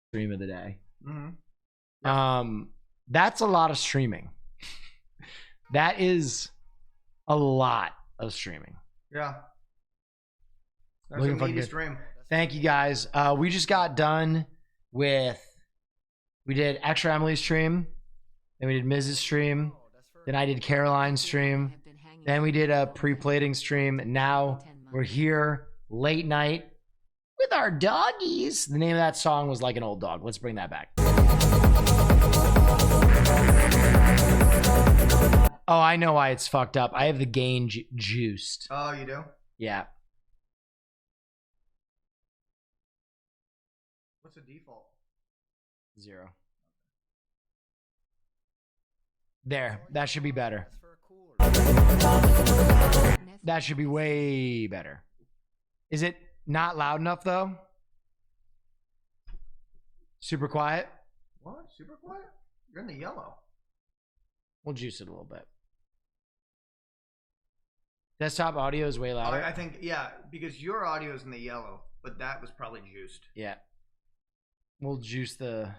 stream of the day. Mm-hmm. That's a lot of streaming. That is a lot of streaming. Yeah. That's a meaty stream. Thank you guys. We just got done with, we did Extra Emily's stream, then we did Mrs. stream, then I did Caroline's stream, then we did a pre-plating stream, and now we're here late night with our doggies. The name of that song was Like an Old Dog. Let's bring that back. Oh, I know why it's fucked up. I have the gain juiced. Oh, you do? Yeah. What's the default? 0. There. That should be better. That should be way better. Is it not loud enough, though? Super quiet? What? Super quiet? You're in the yellow. We'll juice it a little bit. Desktop audio is way louder. I think, yeah, because your audio is in the yellow, but that was probably juiced. Yeah. We'll juice the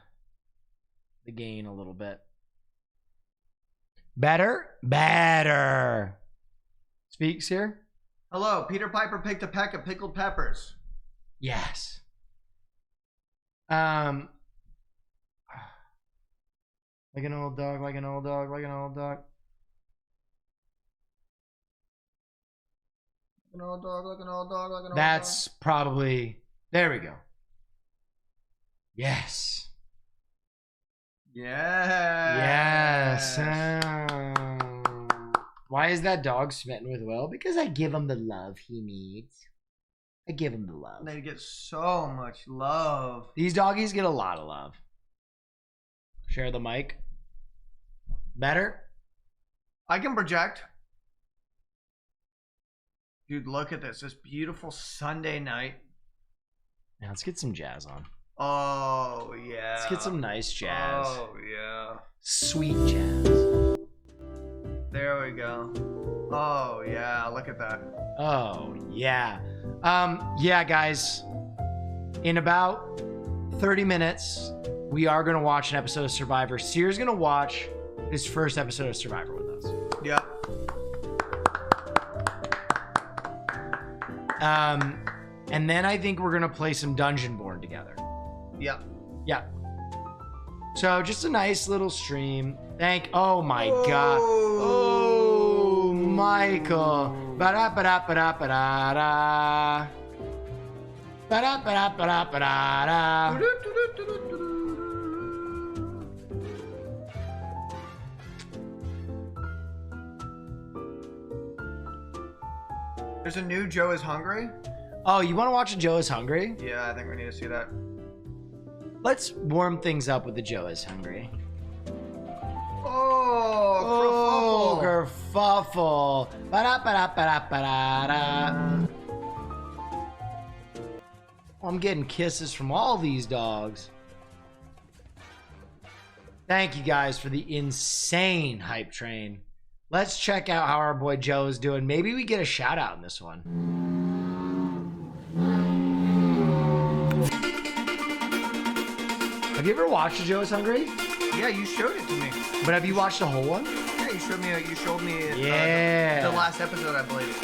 gain a little bit. Better? Better. Speaks here? Hello, Peter Piper picked a peck of pickled peppers. Yes. Like an old dog, like an old dog, like an old dog. Like an old dog, like an old dog, like an old dog. That's probably, there we go. Yes. Yes. Why is that dog smitten with Will? Because I give him the love he needs. I give him the love. They get so much love. These doggies get a lot of love. Share the mic. Better? I can project. Dude, look at this. This beautiful Sunday night. Now let's get some jazz on. Oh, yeah. Let's get some nice jazz. Oh, yeah. Sweet jazz. There we go. Oh, yeah. Look at that. Oh, yeah. Yeah, guys. In about 30 minutes, we are going to watch an episode of Survivor. Sear's going to watch his first episode of Survivor with us. Yeah. And then I think we're going to play some Dungeon Born together. Yeah. Yeah. So just a nice little stream. Oh my God. Oh, Michael. Ba-da-ba-da-ba-da-ba-da-da. Ba-da-ba-da-ba-da-ba-da-da. There's a new Joe is Hungry. Oh, you want to watch a Joe is Hungry? Yeah, I think we need to see that. Let's warm things up with the Joe is Hungry. Oh, kerfuffle. Ba-da-ba-da-ba-da-ba-da-da. I'm getting kisses from all these dogs. Thank you guys for the insane hype train. Let's check out how our boy Joe is doing. Maybe we get a shout out in this one. Have you ever watched a Joe is Hungry? Yeah, you showed it to me. But have you watched the whole one? Yeah, you showed me Yeah. the last episode, I believe.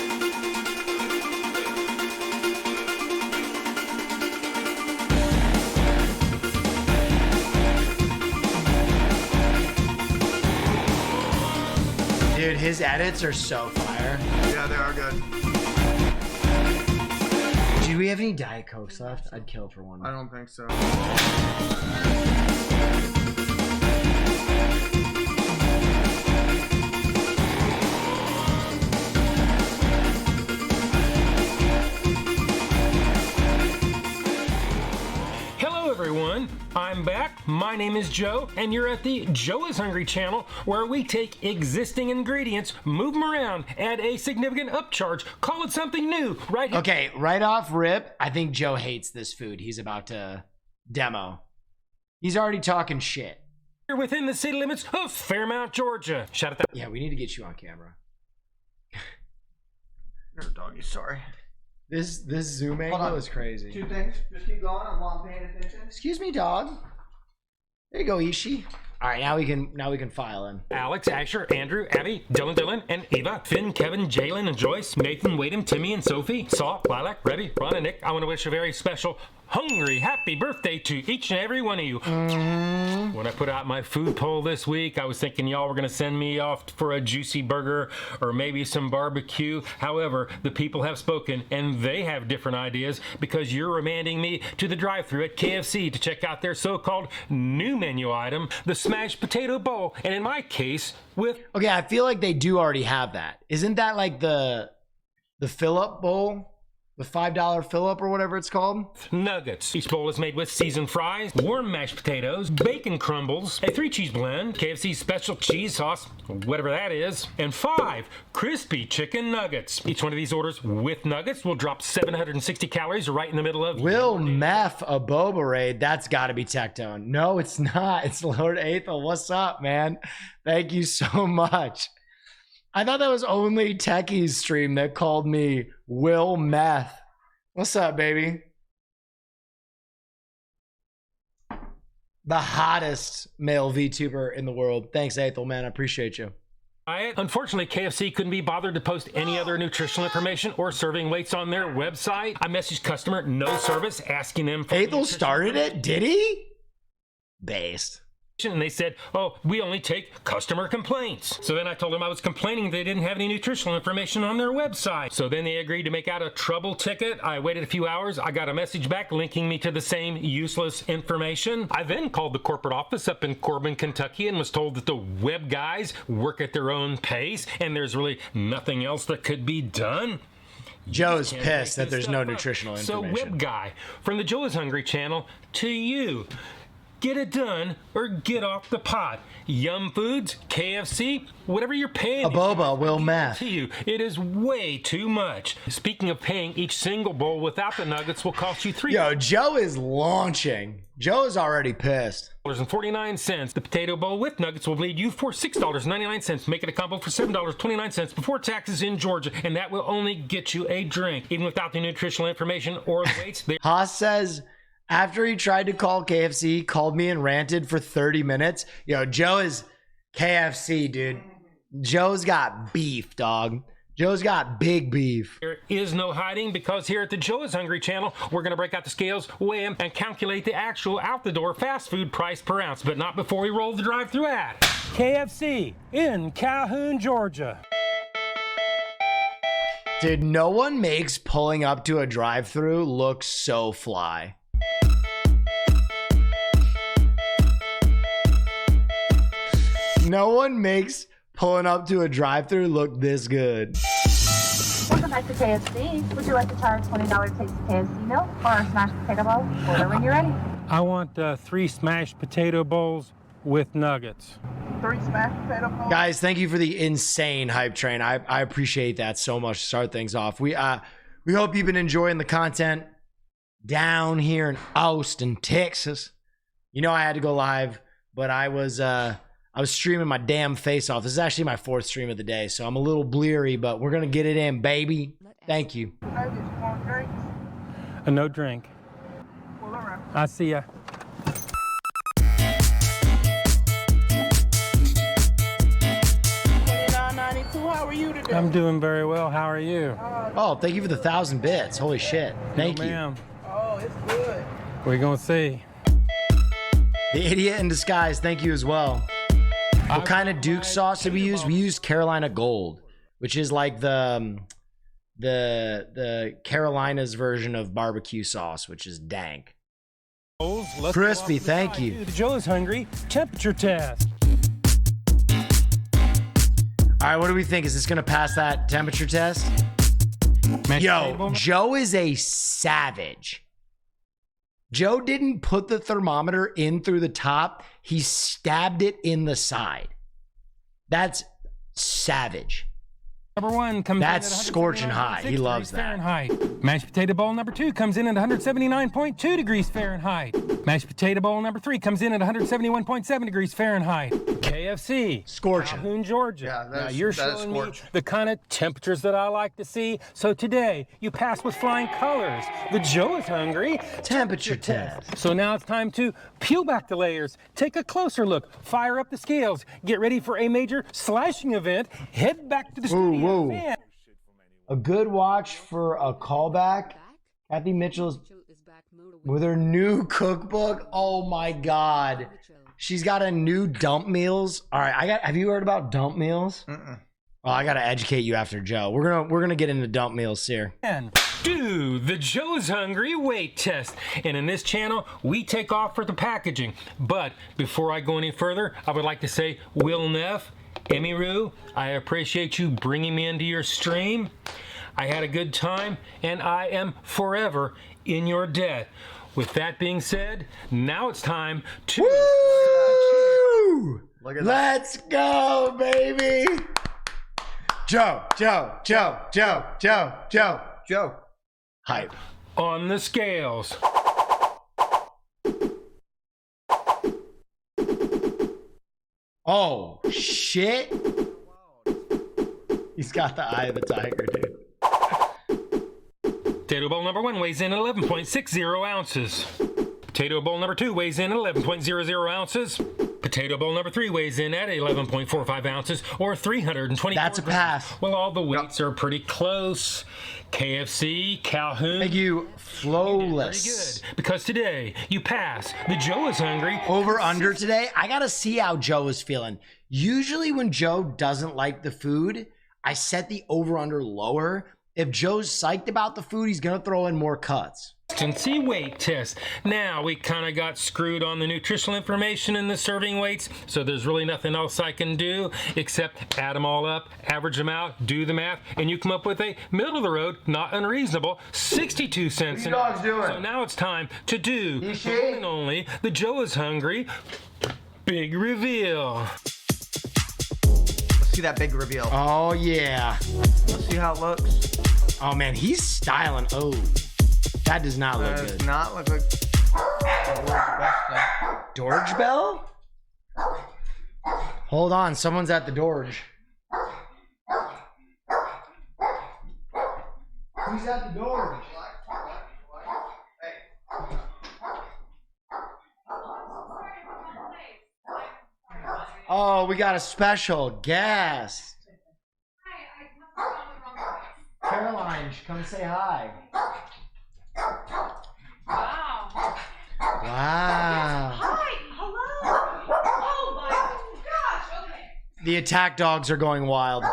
Dude, his edits are so fire. Yeah, they are good. Do we have any Diet Cokes left? I'd kill for one. I don't think so. Hello everyone, I'm back. My name is Joe, and you're at the Joe is Hungry channel, where we take existing ingredients, move them around, add a significant upcharge, call it something new, right here. Okay, right off rip, I think Joe hates this food he's about to demo. He's already talking shit. Here within the city limits of Fairmount, Georgia. Shout out that. Yeah, we need to get you on camera. You're a doggy, sorry. This zoom Hold angle on. is crazy. 2 things. Just keep going. I'm paying attention. Excuse me, dog. There you go, Ishi. All right, now we can file in. Alex, Asher, Andrew, Abby, Dylan, and Eva, Finn, Kevin, Jalen, and Joyce, Nathan, Wadeem, Timmy, and Sophie, Saul, Lilac, Rebby, Ron, and Nick. I want to wish a very special hungry happy birthday to each and every one of you. When I put out my food poll this week, I was thinking y'all were going to send me off for a juicy burger or maybe some barbecue. However, the people have spoken and they have different ideas because you're remanding me to the drive-thru at KFC to check out their so-called new menu item, the smashed potato bowl, and in my case, with... Okay, I feel like they do already have that. Isn't that like the fill-up bowl? The $5 fill-up or whatever it's called? Nuggets. Each bowl is made with seasoned fries, warm mashed potatoes, bacon crumbles, a 3-cheese blend, KFC's special cheese sauce, whatever that is, and 5 crispy chicken nuggets. Each one of these orders with nuggets will drop 760 calories right in the middle of... Will Neff a boba raid? That's got to be Tectone. No, it's not. It's Lord Aethel. What's up, man? Thank you so much. I thought that was only Techie's stream that called me Will Meth. What's up, baby? The hottest male VTuber in the world. Thanks, Aethel, man. I appreciate you. Unfortunately, KFC couldn't be bothered to post any other nutritional information or serving weights on their website. I messaged customer no service asking them for... Aethel started it? Did he? Based. And they said, oh, we only take customer complaints. So then I told them I was complaining they didn't have any nutritional information on their website. So then they agreed to make out a trouble ticket. I waited a few hours. I got a message back linking me to the same useless information. I then called the corporate office up in Corbin, Kentucky, and was told that the web guys work at their own pace and there's really nothing else that could be done. Joe's pissed that there's no nutritional information. So web guy, from the Joe is Hungry channel to you. Get it done or get off the pot. Yum Foods, KFC, whatever you're paying. A boba will meth. To you, it is way too much. Speaking of paying, each single bowl without the nuggets will cost you $3. Yo, Joe is launching. Joe is already pissed. $49. The potato bowl with nuggets will bleed you for $6.99. Make it a combo for $7.29 before taxes in Georgia, and that will only get you a drink, even without the nutritional information or the weights. Haas says, after he tried to call KFC, he called me and ranted for 30 minutes. Yo, Joe is KFC, dude. Joe's got beef, dog. Joe's got big beef. There is no hiding because here at the Joe is Hungry channel, we're going to break out the scales, weigh them, and calculate the actual out-the-door fast food price per ounce, but not before we roll the drive-thru ad. KFC in Calhoun, Georgia. Dude, no one makes pulling up to a drive-thru look so fly. No one makes pulling up to a drive-thru look this good. Welcome back to KFC. Would you like to try a $20 taste KFC meal or a smashed potato bowl? Order when you're ready. I want 3 smashed potato bowls with nuggets. 3 smashed potato bowls. Guys, thank you for the insane hype train. I appreciate that so much to start things off. We hope you've been enjoying the content down here in Austin, Texas. You know I had to go live, but I was streaming my damn face off. This is actually my 4th stream of the day, so I'm a little bleary, but we're gonna get it in, baby. Thank you. I just want drinks. A no drink. Pull around. I see ya. How are you today? I'm doing very well. How are you? Oh, thank you for the 1,000 bits. Holy shit. Thank you. Ma'am. Oh, it's good. We're gonna see. The idiot in disguise, thank you as well. What kind of Duke sauce did we use? We used Carolina Gold, which is like the Carolina's version of barbecue sauce, which is dank. Let's Crispy, go off the thank side. you. The Joe is Hungry temperature test. All right, what do we think? Is this gonna pass that temperature test? Yo, Joe is a savage. Joe didn't put the thermometer in through the top. He stabbed it in the side. That's savage. Number 1 comes That's in at scorching hot. He 179.6 loves degrees that. Fahrenheit. Mashed potato bowl number 2 comes in at 179.2 degrees Fahrenheit. Mashed potato bowl number 3 comes in at 171.7 degrees Fahrenheit. KFC. Scorching. Calhoun, Georgia. Yeah, Now that you're is showing me scorching. the kind of temperatures that I like to see. So today, you pass with flying colors. The Joe is hungry. Temperature test. So now it's time to peel back the layers, take a closer look, fire up the scales, get ready for a major slashing event, head back to the studio. whoa. and- A good watch for a callback. Kathy Mitchell's with her new cookbook. Oh my God. She's got a new dump meals. All right, have you heard about dump meals? Mm-mm. Well, I gotta educate you after Joe. We're gonna get into dump meals here. Do the Joe's Hungry weight test. And in this channel, we take off for the packaging. But before I go any further, I would like to say, Will Neff, Emiru, I appreciate you bringing me into your stream. I had a good time, and I am forever in your debt. With that being said, now it's time to... Woo! Look at that. Let's go, baby! Joe. Joe. Hype. On the scales. Oh, shit. He's got the eye of the tiger, dude. Potato bowl number 1 weighs in at 11.60 ounces. Potato bowl number 2 weighs in at 11.00 ounces. Potato bowl number 3 weighs in at 11.45 ounces, or 320. That's a pass. Well, all the weights are pretty close. KFC, Calhoun. Thank you, Pretty flawless. good. Because today, you pass. The Joe is hungry. Over under today. I gotta see how Joe is feeling. Usually when Joe doesn't like the food, I set the over under lower. If Joe's psyched about the food, he's gonna throw in more cuts. Consistency weight test. Now, we kind of got screwed on the nutritional information and the serving weights, so there's really nothing else I can do except add them all up, average them out, do the math, and you come up with a middle of the road, not unreasonable, 62 cents What an are you hour. dogs doing? So now it's time to do You the see? one and only The Joe is Hungry big reveal. Let's see that big reveal. Oh yeah. Let's see how it looks. Oh man, he's styling. Oh, that does not look Does good. not look like the world's best thing. Dorge bell? Hold on, someone's at the Dorge. Who's at the Dorge? Oh, we got a special guest. Caroline, come say hi. Wow. Wow. Hi. Hello. Oh my gosh. Okay. The attack dogs are going wild. Okay.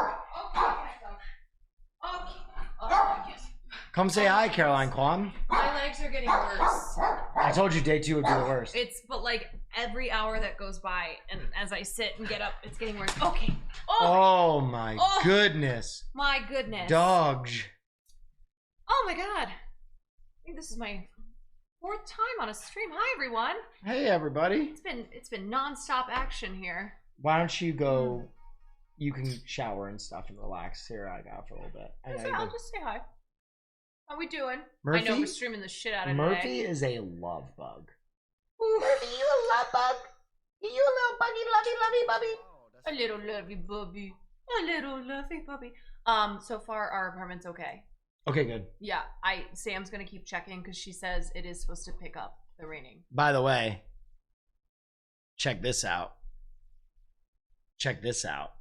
Oh, yes. Come say hi, Caroline Kwan. My legs are getting worse. I told you day 2 would be the worst. But like every hour that goes by, and as I sit and get up, it's getting worse. Okay. Oh, Oh my Oh. goodness. my goodness. Dogs. Oh my god. I think this is my 4th time on a stream. Hi everyone. Hey everybody. It's been nonstop action here. Why don't you go? You can shower and stuff and relax here out for a little bit. I know I'll you just say hi. How we doing? Murphy? I know we're streaming the shit out of Murphy today. is a love bug. Murphy, you a love bug? You a little buggy, lovey, bubby. A little lovey bubby. A little lovey bubby. So far our apartment's okay. Okay, good. Yeah, Sam's gonna keep checking because she says it is supposed to pick up the raining. By the way, check this out. Check this out.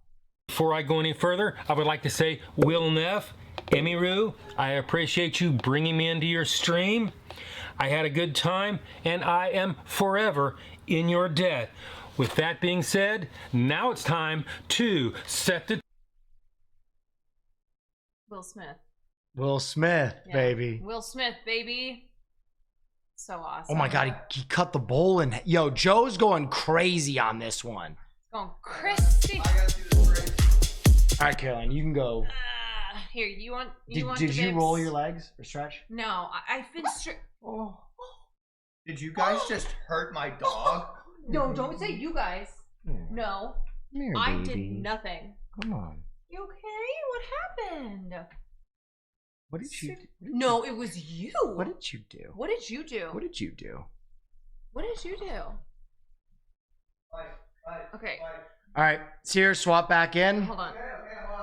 Before I go any further, I would like to say, Will Neff, Emiru, I appreciate you bringing me into your stream. I had a good time, and I am forever in your debt. With that being said, now it's time to set the... Will Smith. Will Smith, Yeah. baby. Will Smith, baby. So awesome. Oh my God, he cut the bowl in. Yo, Joe's going crazy on this one. Going Christy. I gotta see this race. All right, Caroline, you can go. Here, you want Did the you bibs? roll your legs or stretch? No, I've been Oh. Did you guys just hurt my dog? No, don't say you guys. Come No, here, I baby. did nothing. Come on. You okay? What happened? What did you do? No, it was you. What did you do? What did you do? What did you do? What did you do? Okay, All right, Sears, swap back in. hold on.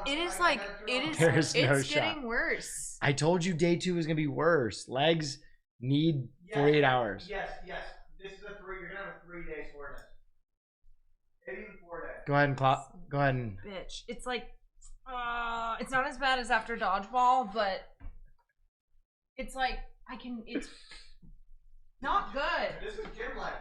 It is like There's no it's shot. getting worse. I told you day 2 was gonna be worse. Legs need 48 hours. Yes. This is a 3. You're gonna have a 3-day soreness. Maybe even 4 days. Go ahead and clap. Go ahead and. Bitch, it's like, it's not as bad as after dodgeball, but it's like it's not good. This is gym life.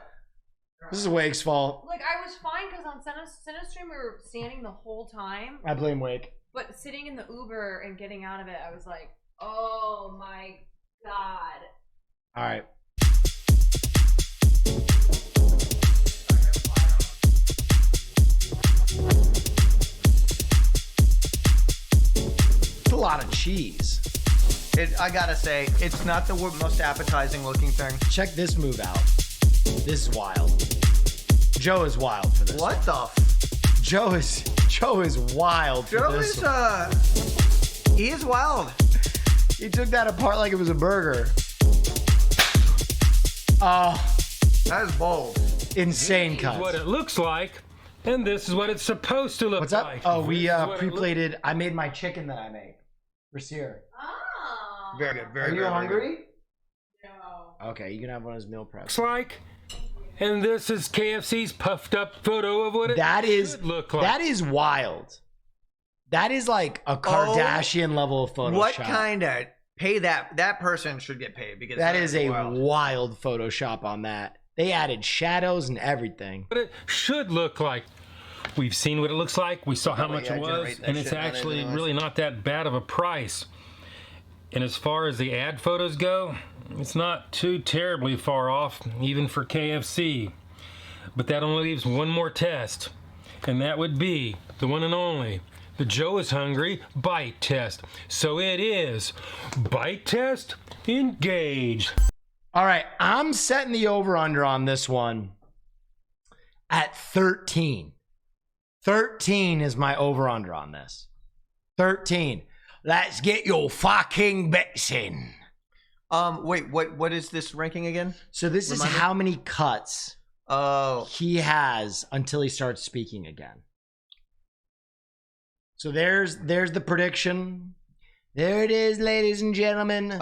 This is Wake's fault. Like, I was fine because on Cinestream we were standing the whole time, I blame Wake. but sitting in the Uber and getting out of it, I was like, oh my god. All right. It's a lot of cheese. I gotta say, it's not the most appetizing looking thing. Check this move out. This is wild. Joe is wild for this. What one. the? Joe is wild for Joe this is one. he is wild. He took that apart like it was a burger. Oh, That is bold. insane This is what cuts. it looks like, and this is what it's supposed to look What's up? like. Oh, we This is what it pre-plated. I made my chicken that I make for Sear. Oh. Very good. Very Are you good. hungry? No. Okay, you can have one of his meal preps. looks like, and this is KFC's puffed up photo of what it That is should look like. that is wild. That is like a Kardashian level of Photoshop. What kind of pay that person should get paid because That is a wild. wild Photoshop on that. They added shadows and everything. What it should look like. We've seen what it looks like. We saw how Probably, much yeah, it was, generate that and it's shit, not actually anything else. really not that bad of a price. And as far as the ad photos go, it's not too terribly far off, even for KFC. But that only leaves one more test, and that would be the one and only, the Joe is Hungry bite test. So it is bite test engaged. All right, I'm setting the over-under on this one at 13. 13 is my over-under on this. 13. Let's get your fucking bets in. Wait, what is this ranking again? So this is Remind me? how many cuts Oh, he has until he starts speaking again. So there's the prediction. There it is, ladies and gentlemen.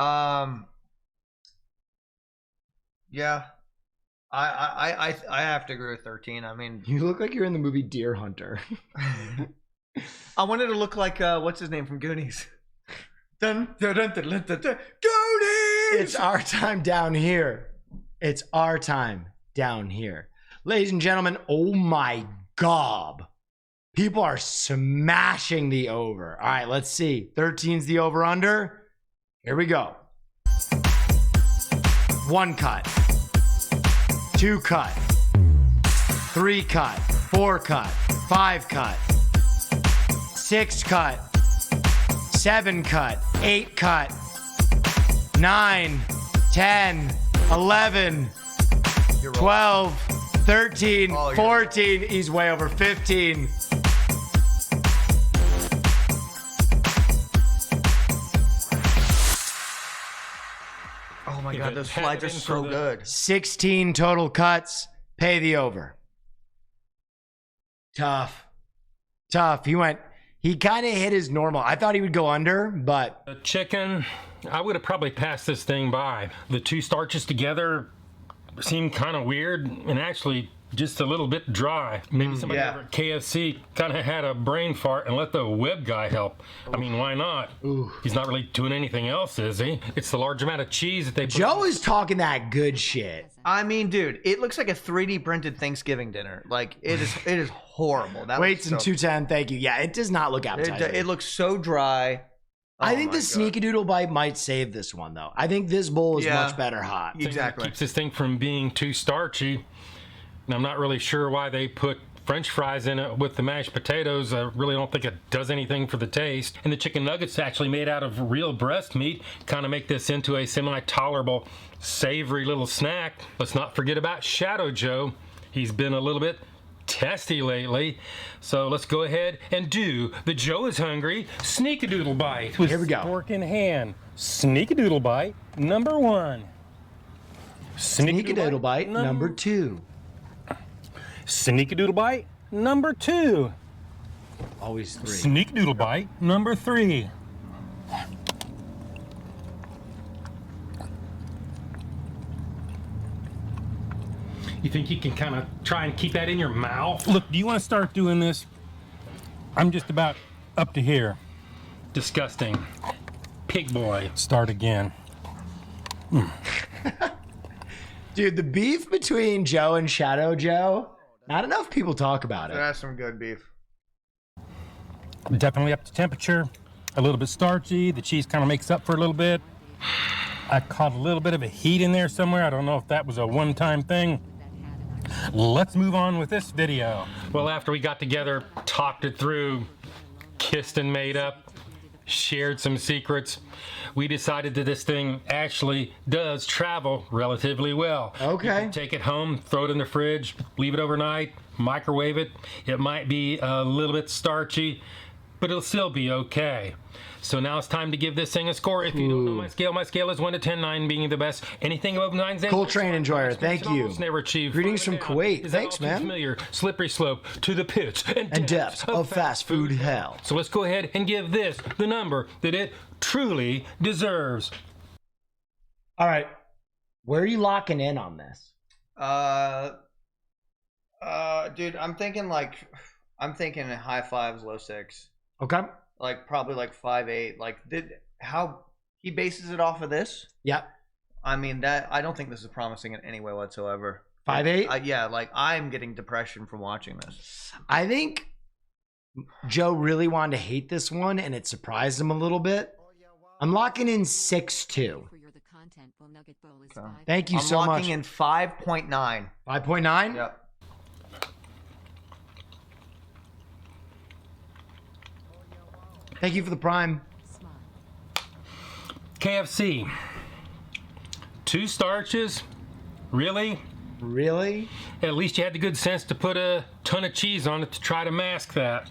yeah. I have to agree with 13. I mean, You look like you're in the movie Deer Hunter. I wanted to look like what's his name from Goonies. Dun, dun, dun, dun, dun, dun, dun. Goonies. It's our time down here. It's our time down here. Ladies and gentlemen, oh my gob. People are smashing the over. All right, let's see. 13's the over under. Here we go. 1 cut. 2 cut. 3 cut. 4 cut. 5 cut. 6 cut. 7 cut. 8 cut. 9, 10, 11, 12, 13, Oh, you're- 14. He's way over 15. Oh my If god, it those had slides are been so for the- good. 16 total cuts. Pay the over. Tough. He kind of hit his normal. I thought he would go under, but The chicken, I would have probably passed this thing by. The two starches together seemed kind of weird and actually just a little bit dry. Maybe somebody yeah. over at KFC kind of had a brain fart and let the web guy help. I mean, why not? He's not really doing anything else, is he? It's the large amount of cheese that they put Joe is talking that good shit. I mean, dude, it looks like a 3D printed Thanksgiving dinner. Like it is horrible. That Waits and looks so, 210, thank you. Yeah, it does not look appetizing. it looks so dry. I Oh think my the God. sneakadoodle bite might save this one, though. I think this bowl is Yeah. much better hot. thing that Exactly. keeps this thing from being too starchy. And I'm not really sure why they put French fries in it with the mashed potatoes. I really don't think it does anything for the taste. And the chicken nuggets actually made out of real breast meat kind of make this into a semi-tolerable, savory little snack. Let's not forget about Shadow Joe. He's been a little bit testy lately. So let's go ahead and do the Joe is Hungry Sneakadoodle Bite. With Here we go. Fork in hand. Sneakadoodle Bite number 1. Sneakadoodle bite number 2. Sneakadoodle Bite number 2. Always 3. Sneakadoodle Bite number 3. You think you can kind of try and keep that in your mouth? Look, do you want to start doing this? I'm just about up to here. Disgusting. Pig boy. Start again. Dude, the beef between Joe and Shadow Joe, not enough people talk about it. That's some good beef. Definitely up to temperature. A little bit starchy. The cheese kind of makes up for a little bit. I caught a little bit of a heat in there somewhere. I don't know if that was a one-time thing. Let's move on with this video. Well, after we got together, talked it through, kissed and made up, shared some secrets, we decided that this thing actually does travel relatively well. Okay. You can take it home, throw it in the fridge, leave it overnight, microwave it. It might be a little bit starchy, but it'll still be okay. So now it's time to give this thing a score. If you don't know my scale is 1 to 10, 9 being the best. Anything above 9 is Cool Train Enjoyer, thank you. Never achieved. Greetings from Kuwait. Is that Thanks, all too man. familiar? Slippery slope to the pits And depths of fast food hell. So let's go ahead and give this the number that it truly deserves. All right. Where are you locking in on this? Dude, I'm thinking high 5s, low 6. Okay. Like probably like 5.8. Like how he bases it off of this? Yep. I mean that I don't think this is promising in any way whatsoever. 5.8? Yeah, like I'm getting depression from watching this. I think Joe really wanted to hate this one, and it surprised him a little bit. I'm locking in 6.2. Okay. Thank you I'm so much. locking in 5.9. 5.9? Yep. Thank you for the prime. KFC. 2 starches? Really? Really? At least you had the good sense to put a ton of cheese on it to try to mask that.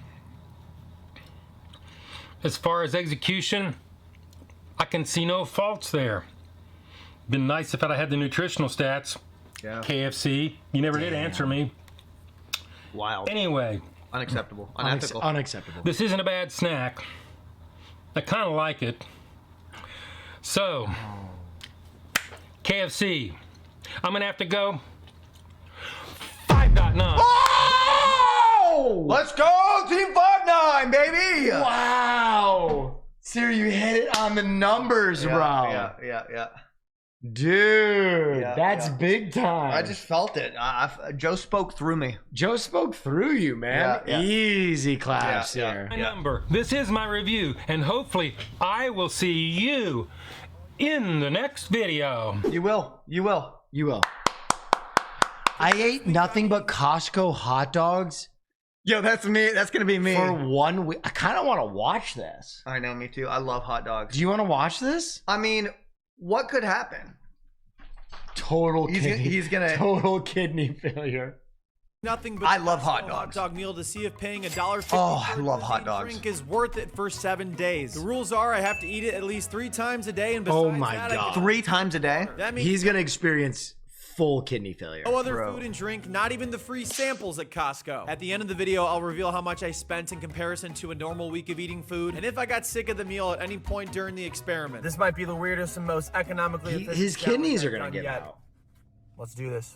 As far as execution, I can see no faults there. Been nice if I'd had the nutritional stats. Yeah. KFC, you never did answer me. Wild. Anyway, Unacceptable. Unethical. Unacceptable. this isn't a bad snack. I kind of like it. So, KFC, I'm gonna have to go 5.9. Oh! Let's go, Team 5-9, baby! Wow! Sir, you hit it on the numbers, bro. Yeah. Dude, Yeah, that's yeah. big time. I just felt it. Joe spoke through me. Joe spoke through you, man. Yeah, yeah. Easy claps Yeah, here. My number. This is my review, and hopefully I will see you in the next video. You will. You will. I ate nothing but Costco hot dogs Yo, that's me. That's gonna be me. for 1 week. I kind of want to watch this. I know, me too. I love hot dogs. Do you want to watch this? I mean, what could happen? Total He's gonna. total kidney failure. Nothing but I love hot Costco dogs. Hot dog meal to see if paying $1.50 Oh, I for a love hot protein dogs. drink is worth it for 7 days. The rules are I have to eat it at least 3 times a day, and besides Oh my that, I God. get 3 times a day. That means He's gonna experience full kidney failure. no other Bro. food and drink, not even the free samples at Costco. At the end of the video, I'll reveal how much I spent in comparison to a normal week of eating food, and if I got sick of the meal at any point during the experiment. This might be the weirdest and most economically efficient His challenge kidneys I've are gonna done give yet. out. Let's do this.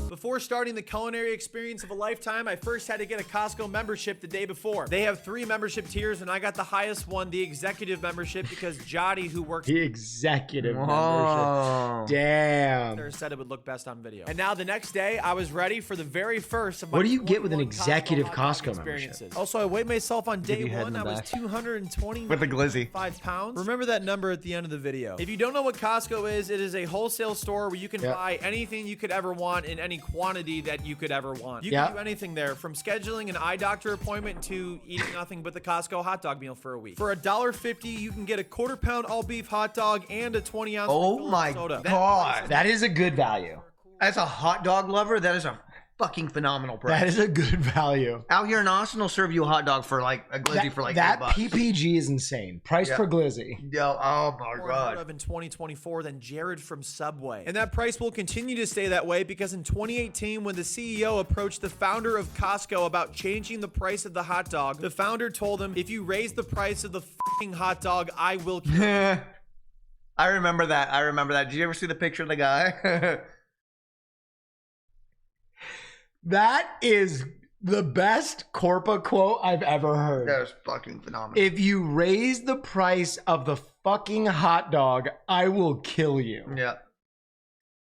Before starting the culinary experience of a lifetime, I first had to get a Costco membership the day before. They have 3 membership tiers, and I got the highest one, the executive membership, because Jody, who works The executive membership. Oh. Damn. there, said it would look best on video. And now the next day, I was ready for the very first of my What do you get with an 21 executive hot dog Costco membership? experiences. Also, I weighed myself on day you head in 1. the I was back. 220 With a glizzy. 5 pounds. Remember that number at the end of the video. If you don't know what Costco is, it is a wholesale store where you can Yep. buy anything you could ever want in any quantity that you could ever want. You Yep. can do anything there, from scheduling an eye doctor appointment to eating nothing but the Costco hot dog meal for a week. For $1.50, you can get a 1/4 pound all beef hot dog and a 20-ounce Oh refill of my soda. God. That is a good value. As a hot dog lover, that is a fucking phenomenal price. That is a good value. Out here in Austin, will serve you a hot dog for like a glizzy for like that $8. PPG is insane. Price per glizzy. Yo, oh my More god. heard of in 2024 than Jared from Subway. And that price will continue to stay that way because in 2018, when the CEO approached the founder of Costco about changing the price of the hot dog, the founder told him, if you raise the price of the fucking hot dog, I will kill you. I remember that. Did you ever see the picture of the guy? That is the best Corpa quote I've ever heard. That was fucking phenomenal. If you raise the price of the fucking hot dog, I will kill you. Yeah.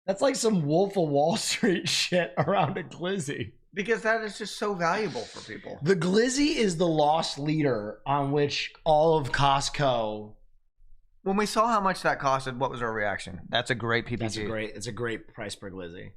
That's like some Wolf of Wall Street shit around a glizzy. Because that is just so valuable for people. The glizzy is the lost leader on which all of Costco. When we saw how much that costed, what was our reaction? That's a great PPG. It's a great price per glizzy.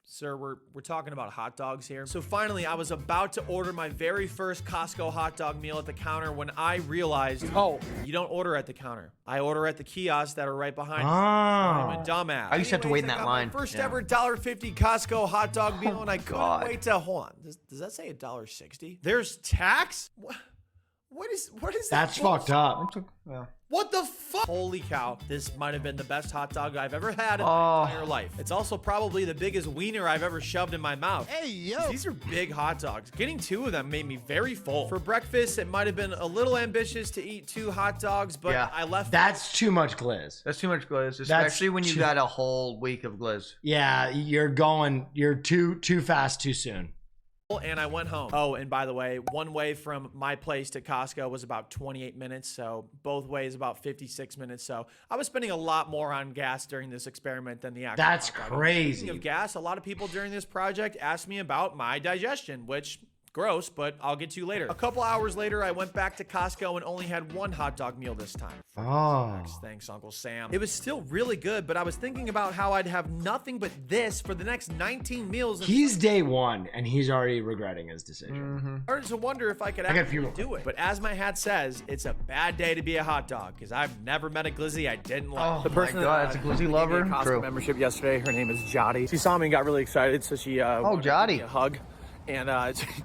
Sir, we're talking about hot dogs here. So finally, I was about to order my very first Costco hot dog meal at the counter when I realized, oh, you don't order at the counter. I order at the kiosks that are right behind me. I'm a dumbass. I used to have to wait in that line. My first ever $1.50 Costco hot dog meal, and I couldn't wait to hold on. Does that say $1.60? There's tax? What is That's fucked up. Yeah. What the fuck? Holy cow. This might have been the best hot dog I've ever had in my entire life. It's also probably the biggest wiener I've ever shoved in my mouth. Hey, yo. These are big hot dogs. Getting 2 of them made me very full. For breakfast, it might have been a little ambitious to eat 2 hot dogs, but I left. That's too much glizz. That's too much glizz, especially when you got a whole week of glizz. Yeah, you're too fast too soon. And I went home. Oh, and by the way, one way from my place to Costco was about 28 minutes. So both ways about 56 minutes. So I was spending a lot more on gas during this experiment than the actual. That's hot dog. crazy. Speaking of gas, a lot of people during this project asked me about my digestion, which gross, but I'll get to later. A couple hours later, I went back to Costco and only had 1 hot dog meal this time. Oh. Thanks, Uncle Sam. It was still really good, but I was thinking about how I'd have nothing but this for the next 19 meals. He's day 1, and he's already regretting his decision. I started to wonder if I could actually do it. But as my hat says, it's a bad day to be a hot dog, because I've never met a glizzy I didn't like. The person that's a glizzy lover. Costco True. membership yesterday. Her name is Jotty. She saw me and got really excited, so she wanted to Jotty. give me a hug. And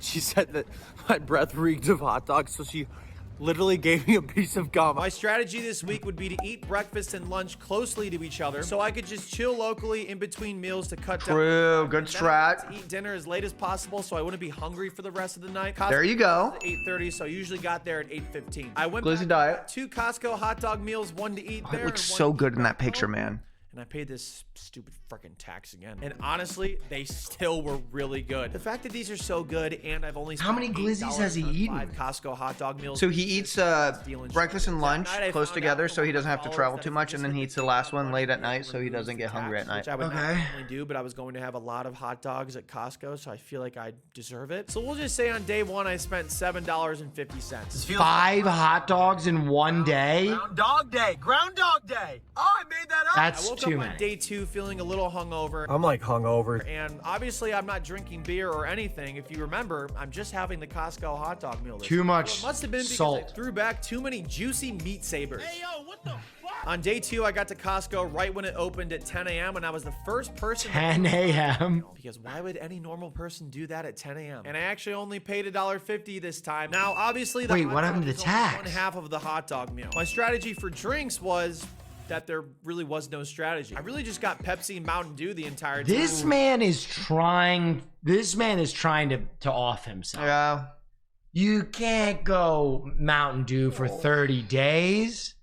she said that my breath reeked of hot dogs, so she literally gave me a piece of gum. My strategy this week would be to eat breakfast and lunch closely to each other, so I could just chill locally in between meals to cut down. True, good And then I wanted strat. to eat dinner as late as possible, so I wouldn't be hungry for the rest of the night. There you go. At 8:30, so I usually got there at 8:15. I went Glizzy back, diet. got 2 Costco hot dog meals, 1 to eat there. It looks and 1 so to good eat in that Costco. picture, man. And I paid this stupid freaking tax again. And honestly, they still were really good. The fact that these are so good and I've only How many spent glizzies has he $8 on eaten? 5 Costco hot dog meals. So he eats breakfast and lunch close together, so he doesn't have to travel too much, and then he eats the last one late at night, so he doesn't get hungry at night. Which I would not normally do, but I was going to have a lot of hot dogs at Costco, so I feel like I deserve it. So we'll just say on day 1, I spent $7.50. 5 hot dogs in 1 day? Groundhog Day. Groundhog Day. Oh, I made that up. That's I woke too up on many. day 2 feeling a little hungover. I'm like hungover. And obviously, I'm not drinking beer or anything. If you remember, I'm just having the Costco hot dog meal. Too much So it must have been because salt. I threw back too many juicy meat sabers. Hey, yo, what the fuck? On day 2, I got to Costco right when it opened at 10 a.m. and I was the first person. 10 a.m. Because why would any normal person do that at 10 a.m.? And I actually only paid $1.50 this time. Now, obviously, the Wait, hot what dog happened to is the only tax? 1/2 of the hot dog meal. My strategy for drinks was that there really was no strategy. I really just got Pepsi and Mountain Dew the entire time. This man is trying to off himself. Yeah. You can't go Mountain Dew for 30 days.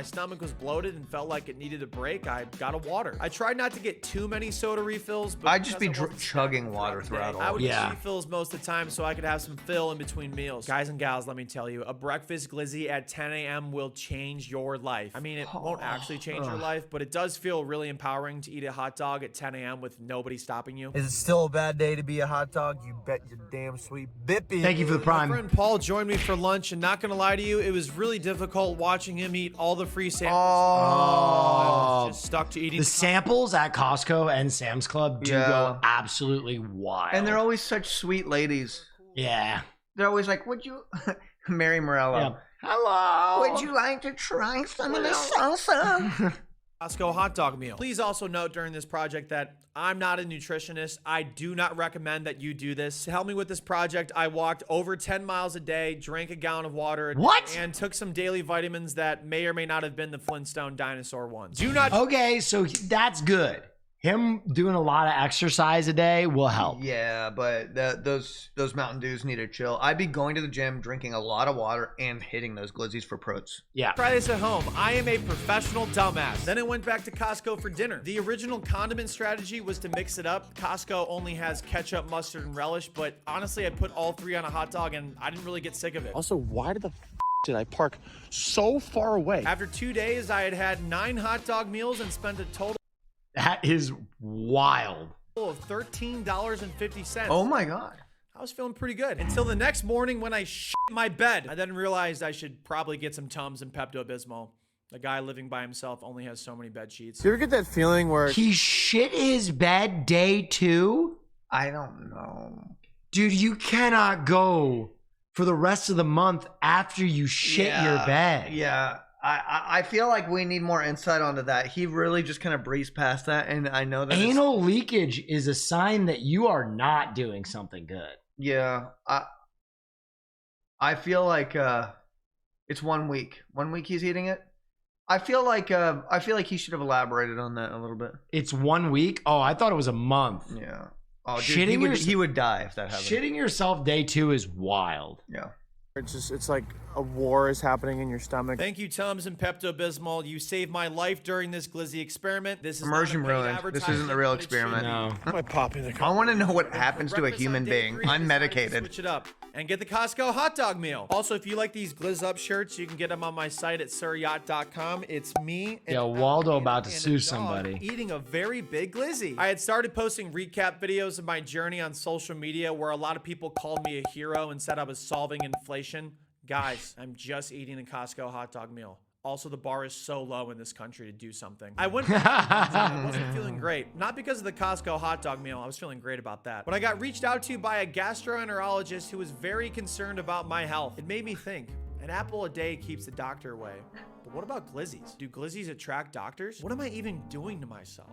My stomach was bloated and felt like it needed a break. I got a water. I tried not to get too many soda refills, but I'd just be because I wasn't chugging snacking water the throughout day, all I would Yeah. get refills most of the time so I could have some fill in between meals. Guys and gals, let me tell you, a breakfast glizzy at 10 a.m. will change your life. I mean, it won't actually change your life, but it does feel really empowering to eat a hot dog at 10 a.m. with nobody stopping you. Is it still a bad day to be a hot dog? You bet your damn sweet bippy. Thank you for the My prime. friend Paul joined me for lunch, and not gonna lie to you, it was really difficult watching him eat all the free samples. I was just stuck to eating The samples at Costco and Sam's Club do Yeah. go absolutely wild. And they're always such sweet ladies. yeah. They're always like, would you, Mary Morello, Yeah. Hello. would you like to try some of the salsa? Costco hot dog meal. Please also note during this project that I'm not a nutritionist. I do not recommend that you do this. To help me with this project, I walked over 10 miles a day, drank a gallon of water, and took some daily vitamins that may or may not have been the Flintstone dinosaur ones. Do not. Okay, so that's good. Him doing a lot of exercise a day will help. Yeah, but those Mountain Dews need to chill. I'd be going to the gym, drinking a lot of water, and hitting those glizzies for protein. Yeah. Try this at home. I am a professional dumbass. Then I went back to Costco for dinner. The original condiment strategy was to mix it up. Costco only has ketchup, mustard, and relish, but honestly, I put all three on a hot dog, and I didn't really get sick of it. Also, why did did I park so far away? After 2 days, I had 9 hot dog meals and spent a total That is wild. of $13.50. Oh my God. I was feeling pretty good until the next morning when I shit my bed. I then realized I should probably get some Tums and Pepto-Bismol. A guy living by himself only has so many bed sheets. Do you ever get that feeling where He shit his bed day 2? I don't know. Dude, you cannot go for the rest of the month after you shit your bed. Yeah. I feel like we need more insight onto that. He really just kind of breezed past that, and I know that Anal leakage is a sign that you are not doing something good. Yeah, I feel like it's 1 week. 1 week he's eating it. I feel like he should have elaborated on that a little bit. It's 1 week? Oh, I thought it was a month. Yeah. Oh, dude, he would die if that happened. Shitting yourself day 2 is wild. Yeah. it's like a war is happening in your stomach? Thank you, Tums and Pepto-Bismol. You saved my life during this glizzy experiment. This is Immersion not a paid ruined. This isn't the real advertisement, but it should experiment. be. No. My popping the I want to know what happens to a Breakfast human on day being 3, decided to unmedicated. Switch it up and get the Costco hot dog meal. Also, if you like these Glizz Up shirts, you can get them on my site at suryacht.com. It's me and Yeah, Waldo Alligator about to and a sue dog somebody. eating a very big glizzy. I had started posting recap videos of my journey on social media where a lot of people called me a hero and said I was solving inflation. Guys, I'm just eating a Costco hot dog meal. Also, the bar is so low in this country to do something. I wasn't feeling great. Not because of the Costco hot dog meal. I was feeling great about that. But I got reached out to by a gastroenterologist who was very concerned about my health. It made me think, an apple a day keeps the doctor away. But what about glizzies? Do glizzies attract doctors? What am I even doing to myself?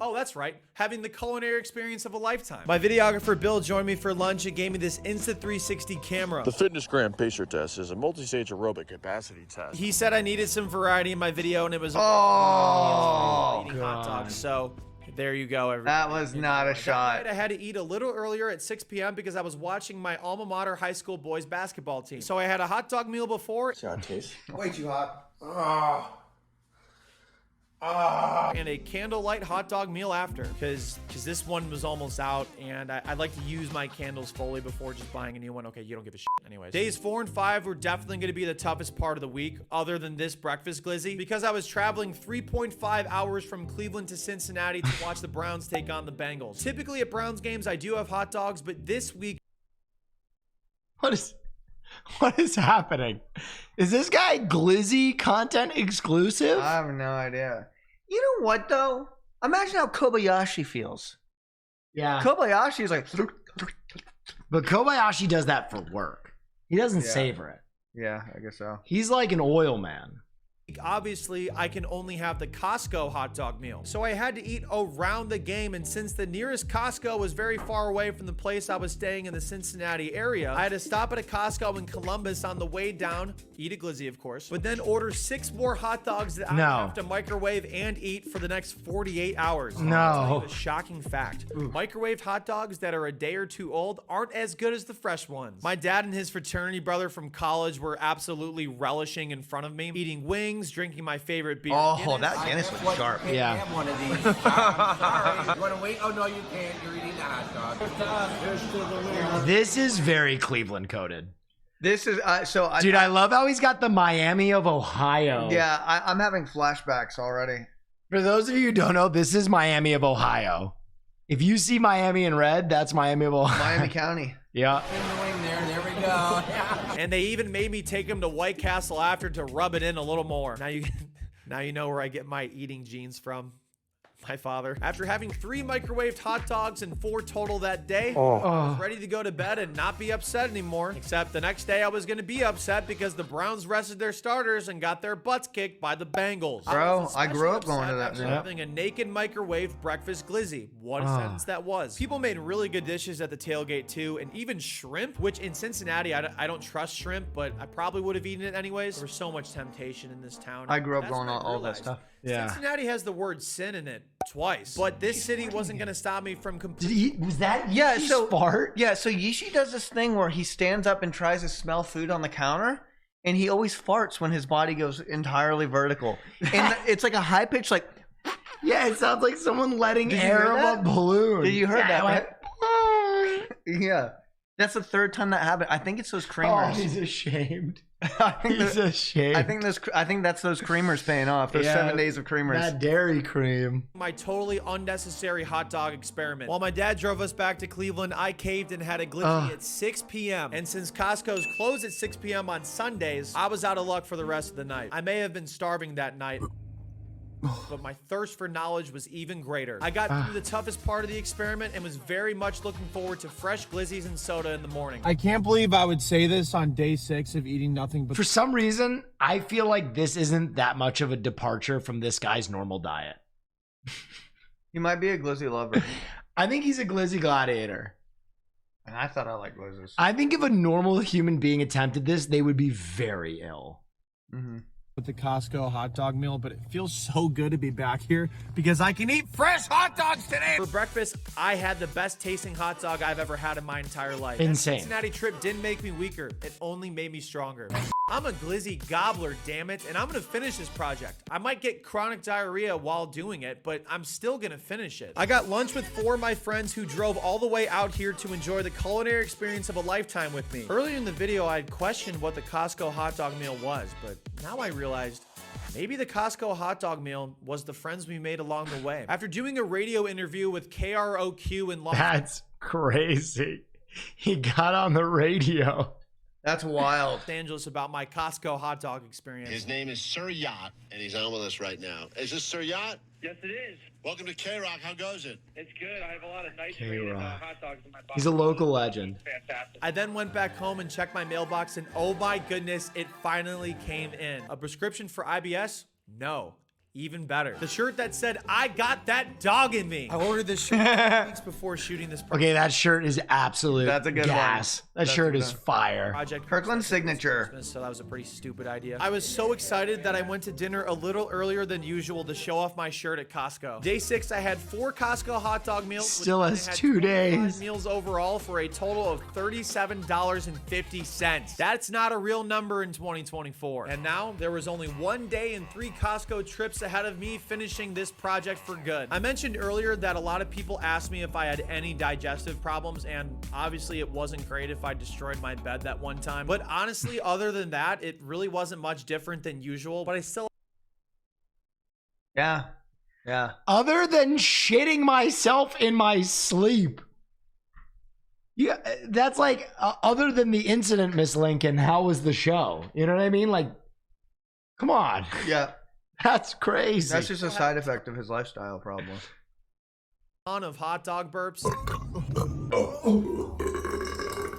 Oh, that's right. Having the culinary experience of a lifetime. My videographer Bill joined me for lunch and gave me this Insta360 camera. The FitnessGram Pacer Test is a multi-stage aerobic capacity test. He said I needed some variety in my video, and it was eating hot dogs. So there you go, everybody. That was not a shot. I had to eat a little earlier at 6 p.m. because I was watching my alma mater high school boys basketball team. So I had a hot dog meal before. See how it tastes? Way too hot. And a candlelight hot dog meal after, because this one was almost out, and I like to use my candles fully before just buying a new one. Okay, you don't give a shit anyways. Days 4 and 5 were definitely going to be the toughest part of the week, other than this breakfast glizzy, because I was traveling 3.5 hours from Cleveland to Cincinnati to watch the Browns take on the Bengals. Typically at Browns games, I do have hot dogs, but this week What is happening? Is this guy glizzy content exclusive? I have no idea. You know what though? Imagine how Kobayashi feels. Yeah. Kobayashi is like, But Kobayashi does that for work. He doesn't savor it. yeah, I guess so. He's like an oil man. obviously I can only have the Costco hot dog meal. So I had to eat around the game, and since the nearest Costco was very far away from the place I was staying in the Cincinnati area, I had to stop at a Costco in Columbus on the way down, eat a glizzy of course, but then order 6 more hot dogs that I have to microwave and eat for the next 48 hours. I'll tell you a shocking fact. Microwaved hot dogs that are a day or two old aren't as good as the fresh ones. My dad and his fraternity brother from college were absolutely relishing in front of me, eating wings, drinking my favorite beer. Oh, that Guinness was sharp. Yeah. One of these. Sorry. You want to wait? Oh, no, you can't. You're eating the hot dog. This is very Cleveland coded. This is dude, I love how he's got the Miami of Ohio. Yeah, I'm having flashbacks already. For those of you who don't know, this is Miami of Ohio. If you see Miami in red, that's Miami of Ohio. Miami County. Yeah. There we go. And they even made me take him to White Castle after to rub it in a little more. Now you know where I get my eating genes from. my father. After having 3 microwaved hot dogs and 4 total that day, I was ready to go to bed and not be upset anymore. Except the next day I was going to be upset because the Browns rested their starters and got their butts kicked by the Bengals. Bro, I grew up going to that. After having a naked microwaved breakfast glizzy. What a sentence that was. People made really good dishes at the tailgate too, and even shrimp, which in Cincinnati, I don't trust shrimp, but I probably would have eaten it anyways. There was so much temptation in this town. I grew up going on all that stuff. Yeah. Cincinnati has the word sin in it twice, but this city wasn't going to stop me from Was that Yeah, Yeezy's so fart? Yeah, so Yishi does this thing where he stands up and tries to smell food on the counter, and he always farts when his body goes entirely vertical. And it's like a high pitch, like. Yeah, it sounds like someone letting Did you air hear of that? a balloon. Did you heard that? Right? Right? Yeah, that's the 3rd time that happened. I think it's those Oh, creamers. he's ashamed. I think He's ashamed. I think that's those creamers paying off. Those 7 days of creamers. That dairy cream. my totally unnecessary hot dog experiment. While my dad drove us back to Cleveland, I caved and had a glizzy at 6 p.m. And since Costco's closed at 6 p.m. on Sundays, I was out of luck for the rest of the night. I may have been starving that night, but my thirst for knowledge was even greater. I got through the toughest part of the experiment and was very much looking forward to fresh glizzies and soda in the morning. I can't believe I would say this on day 6 of eating nothing but. For some reason, I feel like this isn't that much of a departure from this guy's normal diet. He might be a glizzy lover. I think he's a glizzy gladiator. And I thought I liked glizzies. I think if a normal human being attempted this, they would be very ill. Mm-hmm. With the Costco hot dog meal, but it feels so good to be back here because I can eat fresh hot dogs today. For breakfast, I had the best tasting hot dog I've ever had in my entire life. Insane. That Cincinnati trip didn't make me weaker. It only made me stronger. I'm a glizzy gobbler, damn it, and I'm gonna finish this project. I might get chronic diarrhea while doing it, but I'm still gonna finish it. I got lunch with 4 of my friends who drove all the way out here to enjoy the culinary experience of a lifetime with me. Earlier in the video, I had questioned what the Costco hot dog meal was, but now I realized maybe the Costco hot dog meal was the friends we made along the way. After doing a radio interview with KROQ in Los That's crazy. He got on the radio. That's wild. Angeles about my Costco hot dog experience. His name is Sir Yacht, and he's on with us right now. Is this Sir Yacht? Yes, it is. Welcome to K-Rock. How goes it? It's good. I have a lot of nice K-Rock. hot dogs in my box. He's a local legend. Fantastic. I then went back home and checked my mailbox, and oh my goodness, it finally came in. A prescription for IBS? No. Even better. The shirt that said, "I got that dog in me." I ordered this shirt 2 weeks before shooting this project. Okay, that shirt is absolute That's a good gas. one. That That's shirt a is good one. fire. Project Kirkland's signature. So that was a pretty stupid idea. I was so excited that I went to dinner a little earlier than usual to show off my shirt at Costco. Day 6, I had 4 Costco hot dog meals. Still which has meant I had 2 25 days. meals overall for a total of $37.50. That's not a real number in 2024. And now there was only 1 day and 3 Costco trips ahead of me finishing this project for good. I mentioned earlier that a lot of people asked me if I had any digestive problems, and obviously it wasn't great if I destroyed my bed that one time. But honestly, other than that, it really wasn't much different than usual, but I still Yeah. Yeah. Other than shitting myself in my sleep. Yeah, that's like, other than the incident, Miss Lincoln, how was the show? You know what I mean? Like, come on. Yeah. That's crazy. That's just a side effect of his lifestyle, probably. ton of hot dog burps.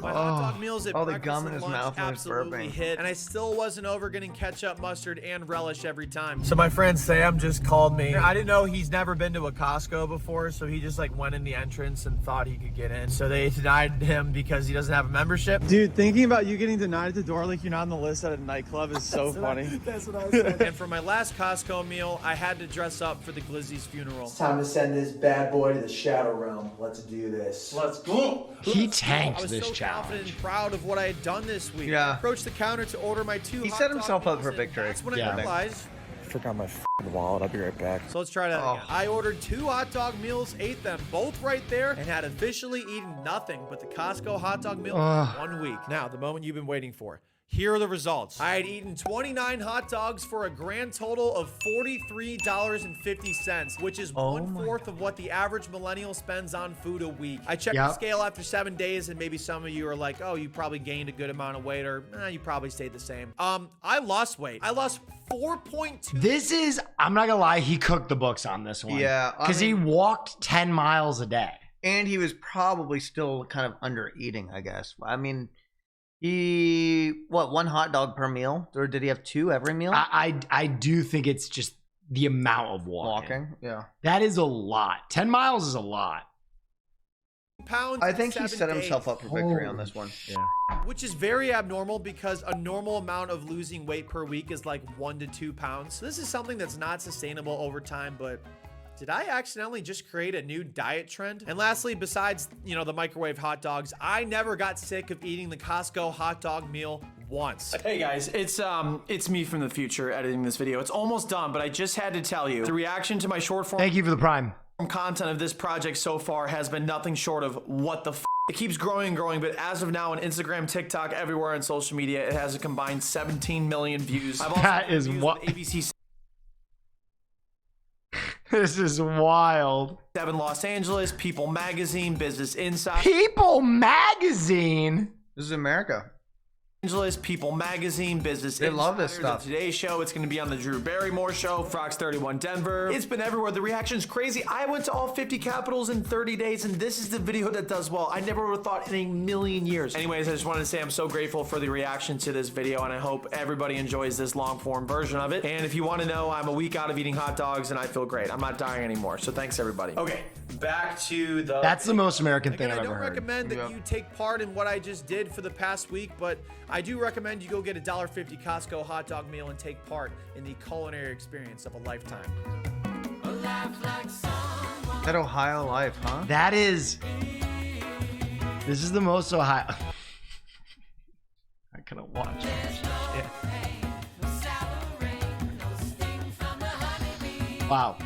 My hot dog meals at all the breakfast gum in and his lunch mouth when he's absolutely burping. hit, and I still wasn't over getting ketchup, mustard, and relish every time. So my friend Sam just called me. I didn't know he's never been to a Costco before, so he just like went in the entrance and thought he could get in. So they denied him because he doesn't have a membership. Dude, thinking about you getting denied at the door like you're not on the list at a nightclub is so funny. That's what I said. And for my last Costco meal, I had to dress up for the Glizzy's funeral. It's time to send this bad boy to the Shadow Realm. Let's do this. Let's go. He I tanked was this so confident challenge. and proud of what I had done this week. Yeah. I approached the counter to order my 2 He hot set dog himself up meals, for and victory. That's when Yeah. I realized. Forgot my wallet. I'll be right back. So let's try that again. I ordered 2 hot dog meals, ate them both right there, and had officially eaten nothing but the Costco hot dog meal for 1 week. Now, the moment you've been waiting for. Here are the results. I had eaten 29 hot dogs for a grand total of $43.50, which is 1/4 of what the average millennial spends on food a week. I checked the scale after 7 days, and maybe some of you are like, oh, you probably gained a good amount of weight, or you probably stayed the same. I lost weight. I lost 4.2. This is, I'm not gonna lie, he cooked the books on this one. Yeah, because he walked 10 miles a day. And he was probably still kind of under eating, I guess. I mean, he, one hot dog per meal? Or did he have 2 every meal? I do think it's just the amount of walking. Yeah. That is a lot. 10 miles is a lot. Pounds I think he 7 set himself days. up for victory on this one. Yeah. Which is very abnormal because a normal amount of losing weight per week is like 1 to 2 pounds. So this is something that's not sustainable over time, but did I accidentally just create a new diet trend? And lastly, besides, the microwave hot dogs, I never got sick of eating the Costco hot dog meal once. Hey guys, it's me from the future editing this video. It's almost done, but I just had to tell you, the reaction to my short form Thank you for the Prime. content of this project so far has been nothing short of what the f. It keeps growing and growing, but as of now on Instagram, TikTok, everywhere on social media, it has a combined 17 million views. I've also That is what ABC this is wild. 7 Los Angeles, People Magazine, Business Insider. People Magazine. This is America. Angeles, People Magazine, Business Insider. They love this stuff. The Today Show. It's going to be on the Drew Barrymore Show, Fox 31 Denver. It's been everywhere. The reaction's crazy. I went to all 50 capitals in 30 days, and this is the video that does well. I never would have thought in a million years. Anyways, I just wanted to say I'm so grateful for the reaction to this video, and I hope everybody enjoys this long form version of it. And if you want to know, I'm a week out of eating hot dogs, and I feel great. I'm not dying anymore. So thanks, everybody. Okay, back to the... That's the most American thing Again, I've I ever don't heard. recommend that you take part in what I just did for the past week, but I do recommend you go get a $1.50 Costco hot dog meal and take part in the culinary experience of a lifetime. That Ohio life, huh? That is... This is the most Ohio... I couldn't watch it. Shit. Wow.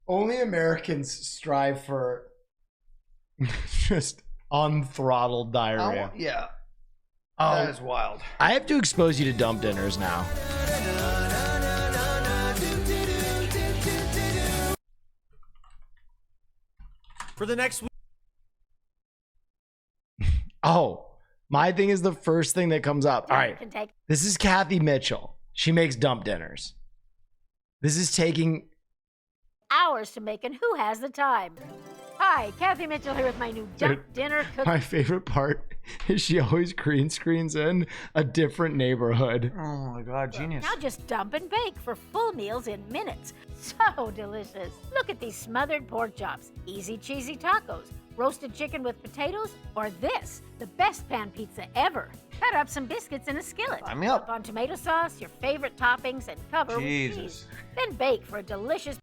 Only Americans strive for just unthrottled diarrhea. Yeah. Oh, That is wild. I have to expose you to dump dinners now. For the next week. Oh, my thing is the first thing that comes up. All right. This is Kathy Mitchell. She makes dump dinners. This is taking hours to make, and who has the time? Hi, Kathy Mitchell here with my new dump dinner cook. My favorite part is she always green screens in a different neighborhood. Oh my God, genius. Now just dump and bake for full meals in minutes. So delicious. Look at these smothered pork chops, easy cheesy tacos, roasted chicken with potatoes, or this, the best pan pizza ever. Cut up some biscuits in a skillet. Sign me up. Dip on tomato sauce, your favorite toppings, and cover with cheese. Then bake for a delicious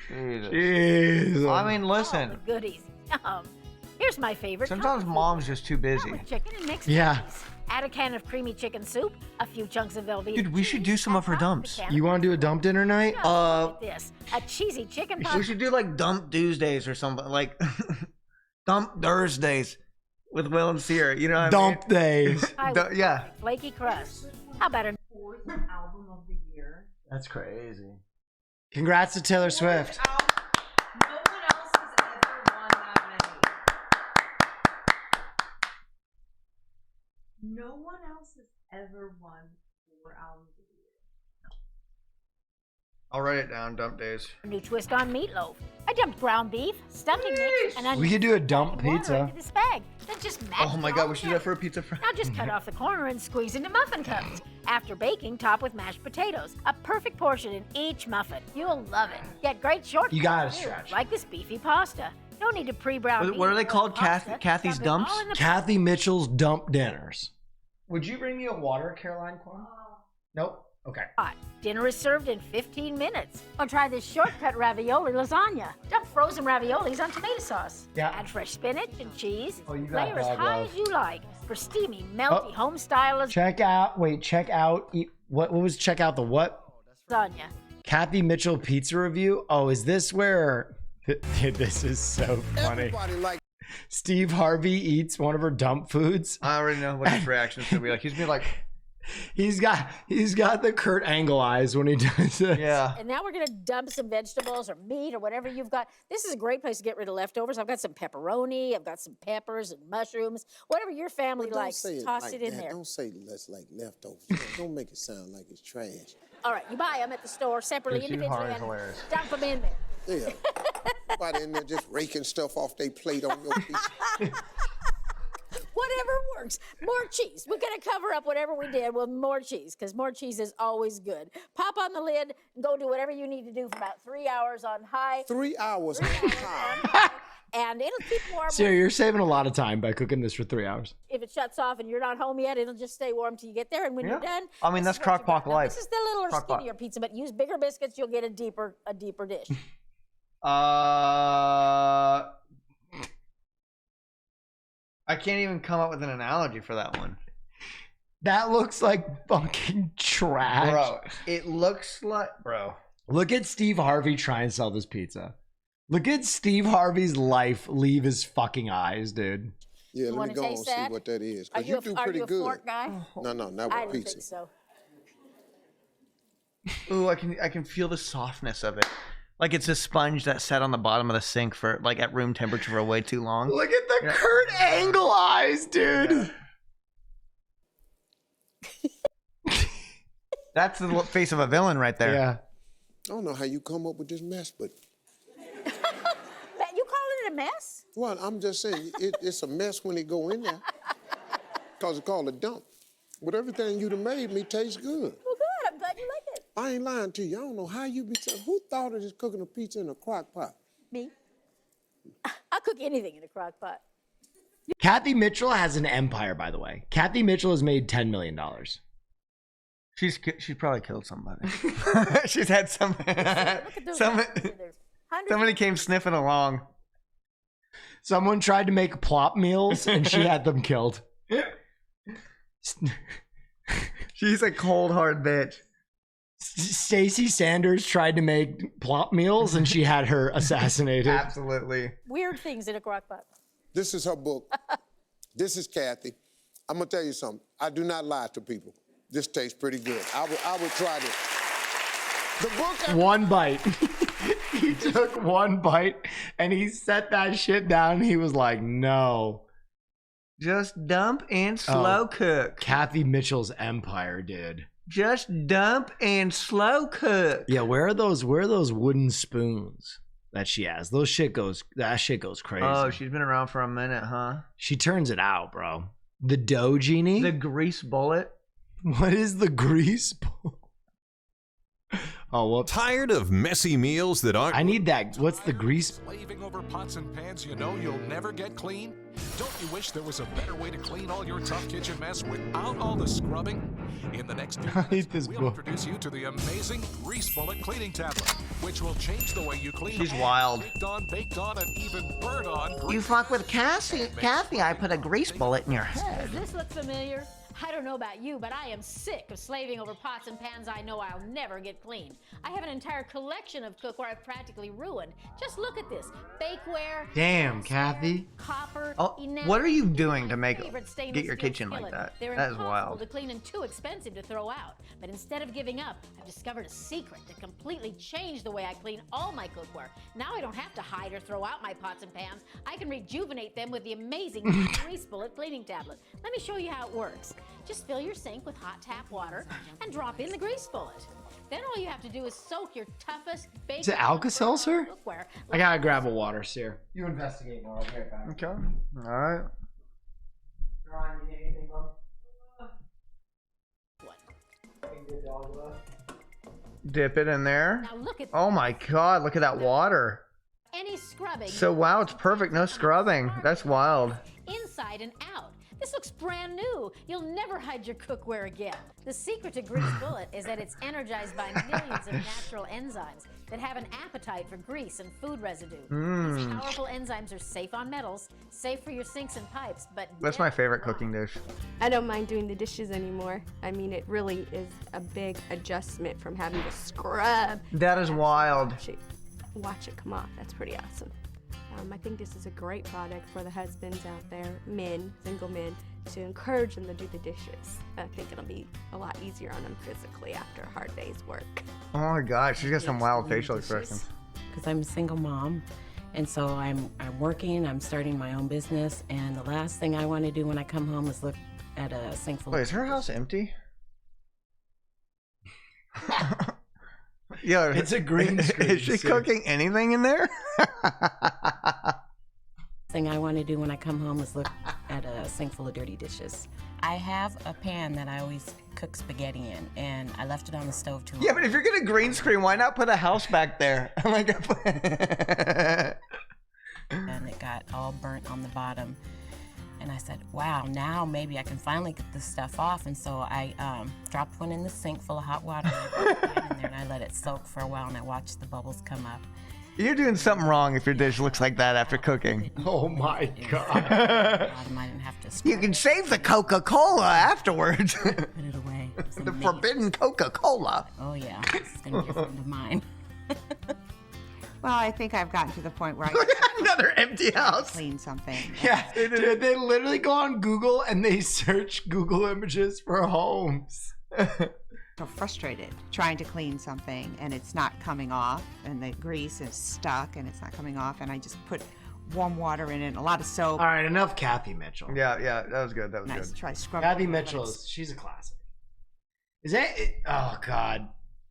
Jesus. I mean, listen. the goodies. Here's my favorite. Sometimes mom's just too busy. With chicken and mixed Yeah. veggies. Add a can of creamy chicken soup, a few chunks of Velveeta. Dude, we should do some of her dumps. You want to do a dump dinner night? This, a cheesy chicken pot. We should do like Dump Tuesdays or something. Like Dump Thursdays with Will and Sierra. You know what Dump I mean? days. Yeah. Flaky crust. How about a 4th album of the year? That's crazy. Congrats to Taylor Swift. No one else has ever won that many. No one else has ever won 4 albums of the year. I'll write it down. Dump days. new twist on meatloaf. I dumped ground beef, stuffing mix, and We could do a dump water pizza. into this bag. Then just mash Oh my it God, all we should do that for a pizza fry. Now just cut off the corner and squeeze into muffin cups. After baking, top with mashed potatoes. A perfect portion in each muffin. You'll love it. Get great short. You gotta stretch. Like this beefy pasta. No need to pre-brown meat What are they or called? pasta. Kathy's Stuff it all dumps? in the Kathy Mitchell's dump dinners. Would you bring me a water, Caroline Kwan? Nope. Okay. pot. Dinner is served in 15 minutes. Or try this shortcut ravioli lasagna. Don't frozen raviolis on tomato sauce. Yeah. Add fresh spinach and cheese. Oh, you got Layer as dog high love. as you like for steamy, melty, home style Check out what was check out the what? lasagna. Kathy Mitchell pizza review. Oh, is this where this is so funny. Steve Harvey eats one of her dump foods. I already know what his reaction's gonna be like. He's gonna be like, he's got the Kurt Angle eyes when he does it. yeah. And now we're gonna dump some vegetables or meat or whatever you've got. This is a great place to get rid of leftovers. I've got some pepperoni, I've got some peppers and mushrooms. Whatever your family likes, toss it in there. Don't say less like leftovers. Don't make it sound like it's trash. All right, you buy them at the store separately, Yes, you individually, are and hilarious. dump them in there. Yeah. Nobody in there just raking stuff off their plate on your pizza. Whatever works. More cheese. We're gonna cover up whatever we did with more cheese, because more cheese is always good. Pop on the lid and go do whatever you need to do for about 3 hours on high. 3 hours on high. And it'll keep warm. Siri, you're saving a lot of time by cooking this for 3 hours. If it shuts off and you're not home yet, it'll just stay warm till you get there. And when you're done, I mean, that's this is what you crock-pot got. Now, life. This is the littler, Crock-pot. skinnier pizza, but use bigger biscuits, you'll get a deeper dish. I can't even come up with an analogy for that one. That looks like fucking trash. Bro, it looks like, Look at Steve Harvey try and sell this pizza. Look at Steve Harvey's life leave his fucking eyes, dude. Yeah, You let wanna me go and taste see that? what that is. Are Because you you do are pretty you a good. fork guy? No, not I with don't pizza. think so. Ooh, I can feel the softness of it. Like it's a sponge that sat on the bottom of the sink for like at room temperature for way too long. Look at the Kurt Angle eyes, dude. That's the face of a villain right there. Yeah. I don't know how you come up with this mess, but You calling it a mess? well, I'm just saying it's a mess when it go in there. Cause it's called a dump. But everything you'd have made me taste good. Well, good. I'm glad you like it. I ain't lying to you. I don't know how you be. Who thought of just cooking a pizza in a crock pot? Me. I'll cook anything in a crock pot. Kathy Mitchell has an empire, by the way. Kathy Mitchell has made $10 million. She's probably killed somebody. She's had somebody came sniffing along. Someone tried to make plop meals and she had them killed. She's a cold hard bitch. Stacey Sanders tried to make plop meals and she had her assassinated. Absolutely. Weird things in a crock pot. This is her book. This is Kathy. I'm gonna tell you something. I do not lie to people. This tastes pretty good. I would try this. The book. One bite. He took one bite and he set that shit down. He was like, no. Just dump and slow cook. Kathy Mitchell's empire, dude. Just dump and slow cook. Yeah, where are those wooden spoons that she has? That shit goes crazy. Oh, she's been around for a minute, huh? She turns it out, bro. The dough genie? The grease bullet? What is the grease bullet? Oh, whoops. Tired of messy meals that aren't... I need that. What's the grease? Slaving over pots and pans you know you'll never get clean? Don't you wish there was a better way to clean all your tough kitchen mess without all the scrubbing? In the next few minutes, we'll introduce you to the amazing Grease Bullet Cleaning Tablet, which will change the way you clean. She's wild. Baked on, and even burnt on. You fuck with Kathy, I put a grease bullet in your head. Does this look familiar? I don't know about you, but I am sick of slaving over pots and pans I know I'll never get clean. I have an entire collection of cookware I've practically ruined. Just look at this. Bakeware. Damn, Kathy. Copper. Oh, enamel, what are you doing to make favorite stainless get your steel kitchen like skillet. that? They're That is impossible wild. to clean and too expensive to throw out. But instead of giving up, I've discovered a secret that completely changed the way I clean all my cookware. Now I don't have to hide or throw out my pots and pans. I can rejuvenate them with the amazing Grease Bullet Cleaning Tablet. Let me show you how it works. Just fill your sink with hot tap water and drop in the grease bullet. Then all you have to do is soak your toughest baked Is it Alka-Seltzer? cookware. I gotta grab a water, Sear. You investigate more. I'll be right back. Okay. All right. Ron, you need anything, bro? Dip it in there. Now look at Oh my God! Look at that water. any scrubbing So wow, it's perfect. No scrubbing. That's wild. inside and out. This looks brand new. You'll never hide your cookware again. The secret to Grease Bullet is that it's energized by millions of natural enzymes that have an appetite for grease and food residue. These powerful enzymes are safe on metals, safe for your sinks and pipes, but That's my favorite cooking dish. I don't mind doing the dishes anymore. I mean, it really is a big adjustment from having to scrub. That is wild. Watch it come off. That's pretty awesome. I think this is a great product for the husbands out there, men, single men, to encourage them to do the dishes. I think it'll be a lot easier on them physically after a hard day's work. Oh my gosh, she's got some wild facial expressions. Because I'm a single mom, and so I'm working, I'm starting my own business, and the last thing I want to do when I come home is look at a sink full Wait, is her house empty? Yeah, It's a green screen. Is she cooking anything in there? thing I want to do when I come home is look at a sink full of dirty dishes. I have a pan that I always cook spaghetti in, and I left it on the stove too long. Yeah, but if you're gonna green screen, why not put a house back there? And it got all burnt on the bottom. And I said, wow, now maybe I can finally get this stuff off. And so I dropped one in the sink full of hot water, and I put the pan in there, and I let it soak for a while, and I watched the bubbles come up. You're doing something wrong if your dish looks like that after cooking. Oh my god. I didn't have to You can save the Coca-Cola afterwards. put it away. The forbidden Coca-Cola. Oh yeah, it's gonna be a friend of mine. Well, I think I've gotten to the point where I another empty house. Clean something. Yeah, dude, they literally go on Google and they search Google images for homes. So frustrated trying to clean something and it's not coming off, and the grease is stuck and it's not coming off, and I just put warm water in it and a lot of soap. All right, enough Kathy Mitchell. Yeah, that was good. That was Nice. good. Try scrubbing. Kathy Mitchell, she's a classic. Is that it? Oh god.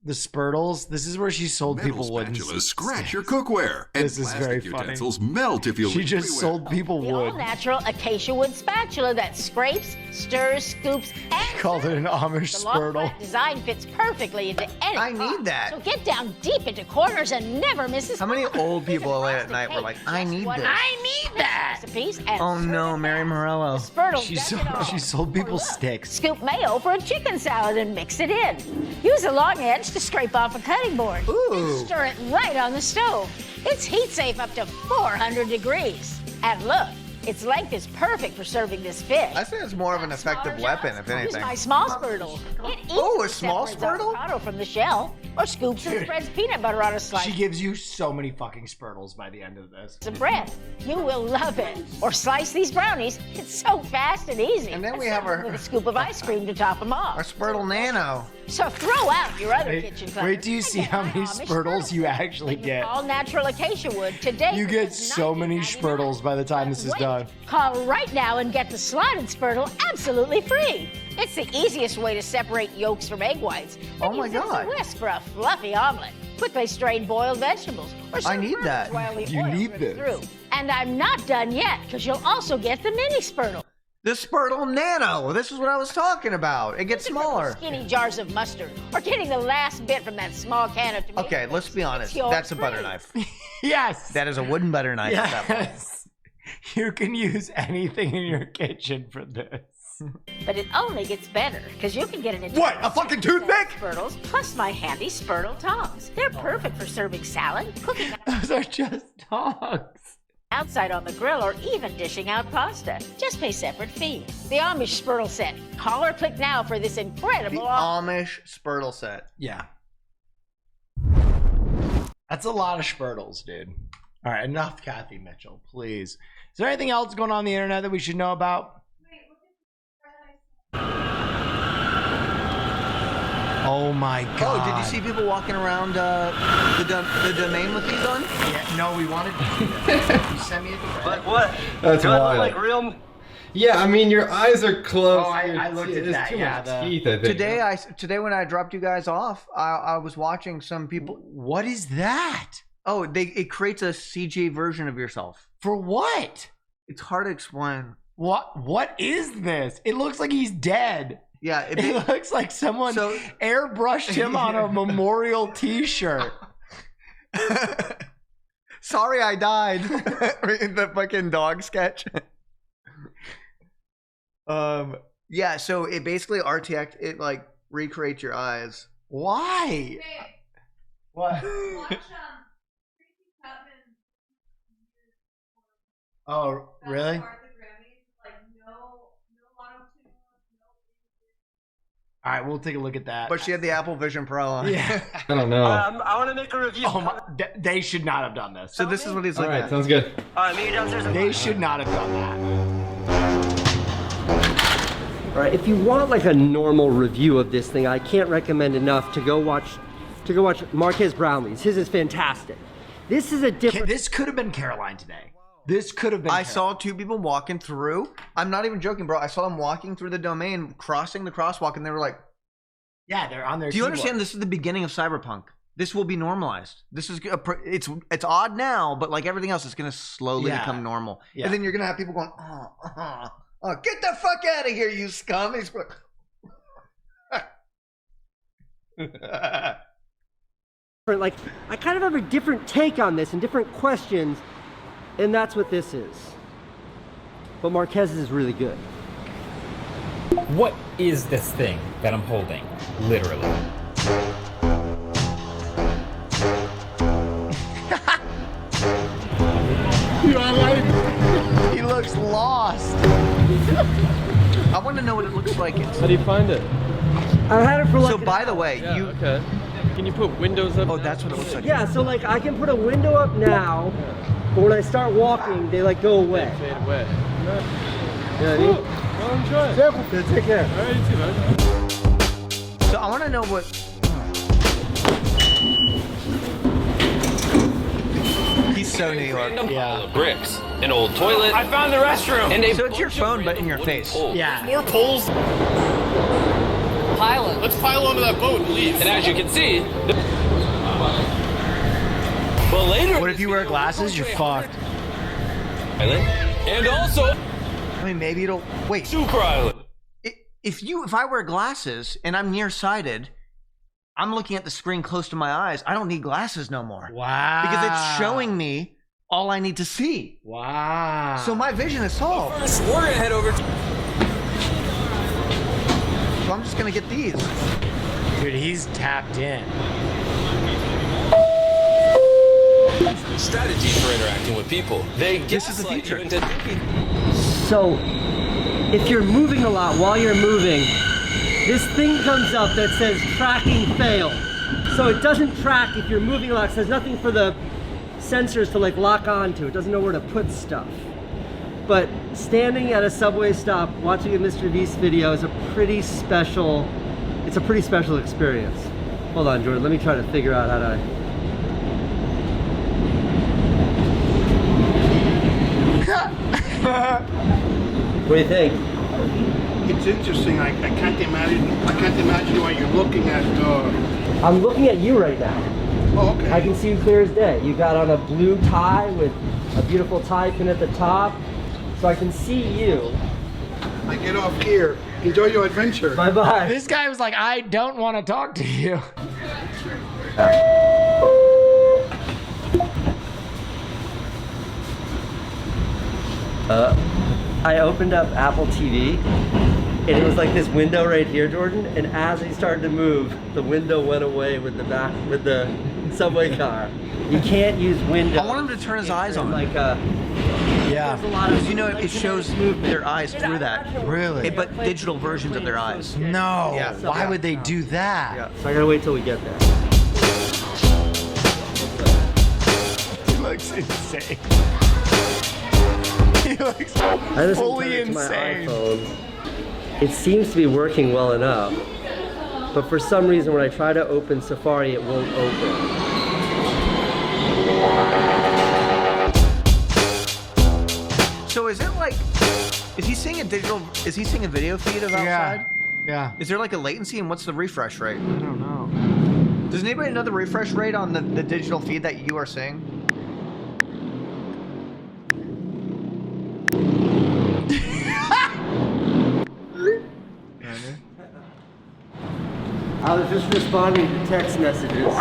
The Spurtles, this is where she sold people wooden spatulas scratch your cookware, and This is very plastic funny. utensils melt if you She leave just everywhere. sold people The wood. all-natural acacia wood spatula that scrapes, stirs, scoops, and Called it an Amish the long Spurtle. flat design fits perfectly into any I need pot. that. So get down deep into corners and never miss a How many old people late at night were like, I need this? I need that. Recipes and Oh no, Mary Morello. Spurtle She sold people sticks. Scoop mayo for a chicken salad and mix it in. Use a long edge to scrape off a cutting board. And stir it right on the stove. It's heat safe up to 400 degrees. And look, its length is perfect for serving this fish. I say it's more of an effective weapon, if Use anything. my small Spurtle. It Oh, a small separates Spurtle? avocado from the shell, or scoops and spreads peanut butter on a slice She gives you so many fucking Spurtles by the end of this. of bread. You will love it. Or slice these brownies. It's so fast and easy. And then we have our with a scoop of ice cream to top them off. Our Spurtle Nano. So throw out your other kitchen clutter. Wait till you see how many Spurtles you actually get. All natural acacia wood today. You get so many Spurtles by the time this is done. Call right now and get the slotted Spurtle absolutely free. It's the easiest way to separate yolks from egg whites. Oh my Use it as God. a whisk for a fluffy omelet. Quickly strain boiled vegetables. Or I need serve that. while the You oil need drips this. through. And I'm not done yet, because you'll also get the mini Spurtle. The Spurtle Nano. This is what I was talking about. It gets smaller. Skinny jars of mustard, or getting the last bit from that small can of tomato. Okay, let's be honest. yours That's a butter free. knife. Yes. That is a wooden butter knife. at that point. Yes. You can use anything in your kitchen for this. But it only gets better, because you can get an What, a fucking toothpick? Spurtles, plus my handy Spurtle tongs. They're perfect for serving salad, cooking Those are just tongs. outside on the grill, or even dishing out pasta. Just pay separate fees. The Amish Spurtle set. Call or click now for this The incredible offer. Amish Spurtle set. Yeah. That's a lot of Spurtles, dude. All right, enough Kathy Mitchell, please. Is there anything else going on the internet that we should know about? Oh my god. Oh, did you see people walking around the domain with these on? Yeah, no, we wanted to do that. You sent me a thread. What? That's Do I look wild. like real? Yeah, I mean your eyes are closed. Oh, I looked at There's that, too yeah, much the- teeth, I think. Today when I dropped you guys off, I was watching some people. What is that? Oh, it creates a CG version of yourself. For what? It's hard to explain. What is this? It looks like he's dead. Yeah, It looks like someone airbrushed him on a memorial t-shirt. Sorry, I died. In the fucking dog sketch. Yeah, so it basically RTX, it like recreates your eyes. Why? What? Oh, really? All right, we'll take a look at that. But she had the Apple Vision Pro on. Yeah. I don't know. I want to make a review. Oh my, they should not have done this. So this is what he's All looking right, at. sounds good. Meet you downstairs. They should not have done that. All right, if you want like a normal review of this thing, I can't recommend enough to go watch Marquez Brownlee's. His is fantastic. This is a different. This could have been Caroline today. This could have been. I saw two people walking through. I'm not even joking, bro. I saw them walking through the domain, crossing the crosswalk, and they were like, "Yeah, they're on their." Do you understand? This is the beginning of Cyberpunk. This will be normalized. This is it's odd now, but like everything else, it's gonna slowly become normal. Yeah. And then you're gonna have people going, oh, get the fuck out of here, you scum! He's like, I kind of have a different take on this and different questions, and that's what this is. But Marquez's is really good. What is this thing that I'm holding? Literally. He looks lost. I want to know what it looks like. How do you find it? I had it for like. So by the way, Yeah, okay. Can you put windows up? Oh, that's what it looks like. Yeah, so like I can put a window up now, but when I start walking, they like go away. Fade away. Yeah, Cool. Well, enjoy it. Careful, kid. Take care. All right, you too, man. So I want to know what. He's so New York. Yeah. Bricks, an old toilet. I found the restroom. And So it's your phone, but in your face. Yeah. More poles. Pilot. Let's pile onto that boat and leave. And as you can see, but later. What if you wear glasses? You're fucked. Island. And also, I mean, maybe it'll wait. Super Island. If I wear glasses and I'm nearsighted, I'm looking at the screen close to my eyes. I don't need glasses no more. Wow. Because it's showing me all I need to see. Wow. So my vision is solved. First, we're gonna head over to. So I'm just gonna get these. Dude, he's tapped in. Strategy for interacting with people. This is the future. So, if you're moving a lot while you're moving, this thing comes up that says tracking failed. So it doesn't track if you're moving a lot. It says nothing for the sensors to like lock onto. It doesn't know where to put stuff. But standing at a subway stop watching a Mr. Beast video is a pretty special, it's a pretty special experience. Hold on, Jordan, let me try to figure out how to. What do you think? It's interesting. I can't imagine what you're looking at. I'm looking at you right now. Oh, okay. I can see you clear as day. You got on a blue tie with a beautiful tie pin at the top. So I can see you. I get off here. Enjoy your adventure. Bye-bye. This guy was like, I don't want to talk to you. I opened up Apple TV and it was like this window right here, Jordan, and as he started to move, the window went away with the back, with the subway car. You can't use window. I want him to turn his eyes on. Like yeah. There's a lot of, you know, it shows their eyes through that. Really? But digital versions of their eyes. No. Yeah. Why would they do that? Yeah. So I gotta wait till we get there. He looks insane. He looks fully insane. It seems to be working well enough, but for some reason when I try to open Safari, it won't open. So is it like, is he seeing a video feed of outside? Yeah. Is there like a latency and what's the refresh rate? I don't know. Does anybody know the refresh rate on the digital feed that you are seeing? I was just responding to text messages.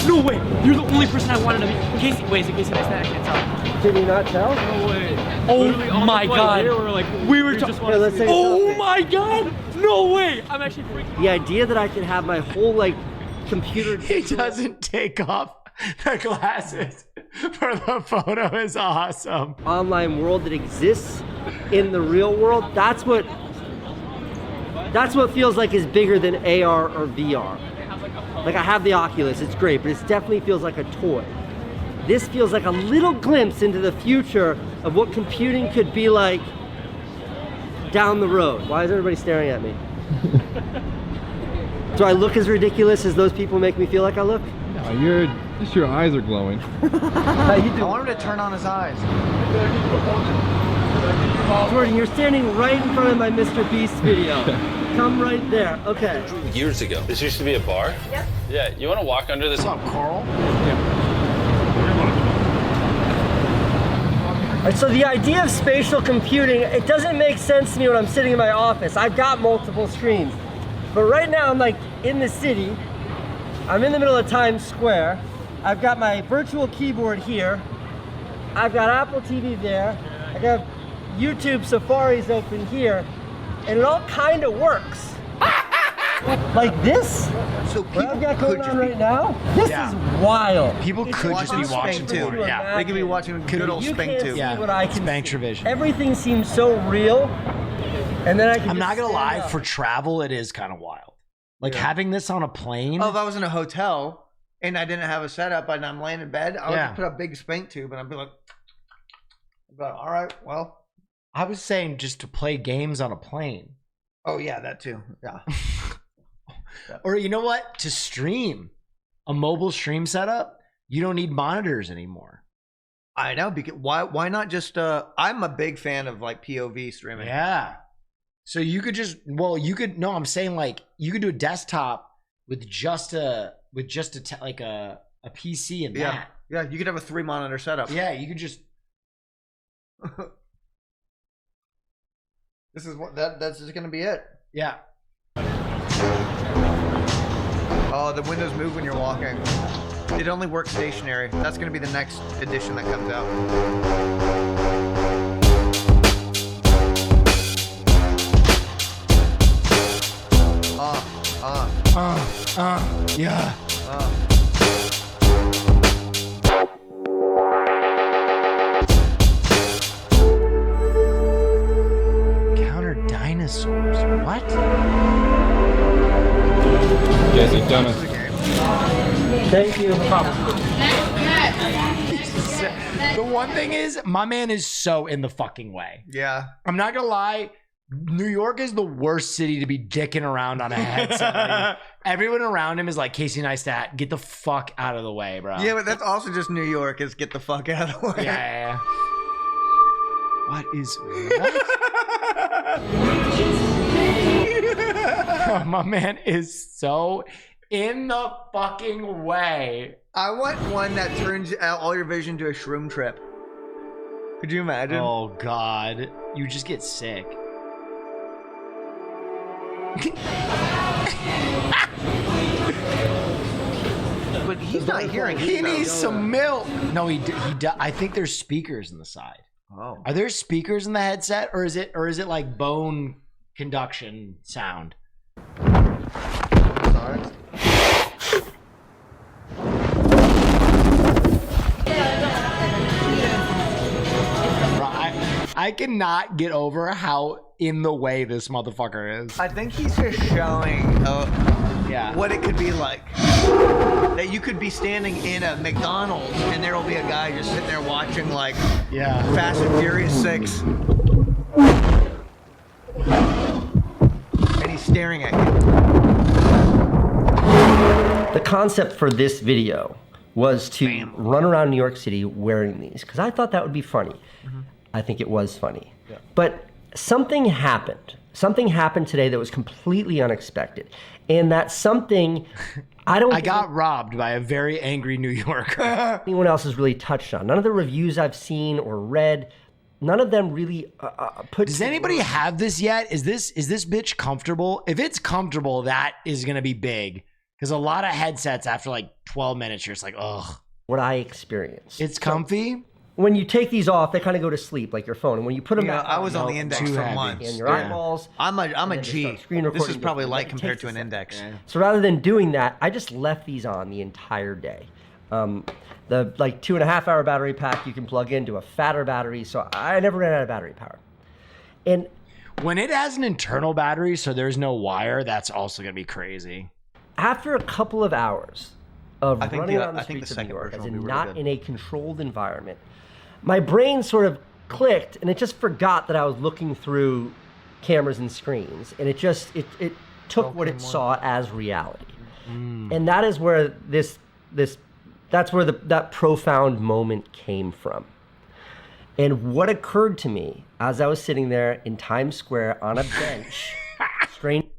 No way! You're wanted to be. Casey, wait, is it Casey Next? I can't tell. Did you not tell? No way. Oh my God. We were just Here, let's say oh my God. No way. I'm actually freaking The idea that I could have my whole like computer. He doesn't take off the glasses for the photo is awesome. Online world that exists in the real world. That's what feels like is bigger than AR or VR. Like I have the Oculus, it's great, but it definitely feels like a toy. This feels like a little glimpse into the future of what computing could be like down the road. Why is everybody staring at me? Do I look as ridiculous as those people make me feel like I look? No, just your eyes are glowing. I want him to turn on his eyes. Jordan, you're standing right in front of my Mr. Beast video. Come right there. Okay. Years ago. This used to be a bar? Yep. Yeah, you want to walk under this? What's up, Carl? All right, so the idea of spatial computing, it doesn't make sense to me when I'm sitting in my office. I've got multiple screens. But right now I'm like in the city. I'm in the middle of Times Square. I've got my virtual keyboard here. I've got Apple TV there. I got YouTube Safari's open here. And it all kind of works. Like this? So what I've got going on right now? This is wild. People could just be watching too. Yeah. They could be watching good old Spank too. Yeah, what I can Spank Vision. Everything seems so real. And then I can I'm not gonna lie, up. for travel, it is kind of wild. Like having this on a plane. Oh, if I was in a hotel and I didn't have a setup and I'm laying in bed, I would just put a big Spank tube and I'd be like, all right, well. I was saying just to play games on a plane. Oh yeah, that too. Yeah. Or you know what? To stream a mobile stream setup, you don't need monitors anymore. I know, because why not just I'm a big fan of like POV streaming. Yeah. So you could just I'm saying like you could do a desktop with just a PC and that. Yeah, you could have a 3-monitor setup. Yeah, you could just This is what that's just gonna be it. Yeah. Oh, the windows move when you're walking. It only works stationary. That's gonna be the next edition that comes out. Yeah. Counter dinosaurs. What? You guys are done with Thank you. The one thing is, my man is so in the fucking way. Yeah. I'm not gonna lie. New York is the worst city to be dicking around on a headset. Like, everyone around him is like, Casey Neistat, get the fuck out of the way, bro. Yeah, but that's also just New York, is get the fuck out of the way. Yeah. What is what? My man is so in the fucking way. I want one that turns all your vision to a shroom trip. Could you imagine? Oh God, you just get sick. But he's not hearing. He needs some milk. No, he I think there's speakers in the side. Oh. Are there speakers in the headset, or is it like bone conduction sound? Sorry. I cannot get over how in the way this motherfucker is. I think he's just showing what it could be like. That you could be standing in a McDonald's and there will be a guy just sitting there watching like Fast and Furious 6. And he's staring at you. The concept for this video was to run around New York City wearing these, because I thought that would be funny. I think it was funny. Yeah. But something happened. Something happened today that was completely unexpected. And that something, I got robbed by a very angry New Yorker. Anyone else has really touched on. None of the reviews I've seen or read, none of them really put. Does anybody have this yet? Is this bitch comfortable? If it's comfortable, that is gonna be big. Because a lot of headsets after like 12 minutes, you're just like, ugh. what I experienced. It's comfy. When you take these off, they kind of go to sleep like your phone. And when you put them back I was on you the know, index for months. in your eyeballs. I'm a G. This is probably light It compared takes to a an second. index. So rather than doing that, I just left these on the entire day. The like 2.5 hour battery pack you can plug into a fatter battery, so I never ran out of battery power. And when it has an internal battery, so there's no wire, that's also gonna be crazy. After a couple of hours of running around the I think streets the of New second York, version as will be in really not good. in a controlled environment, my brain sort of clicked and it just forgot that I was looking through cameras and screens, and it took what it saw as reality. And that is where that's where that profound moment came from. And what occurred to me as I was sitting there in Times Square on a bench, strangers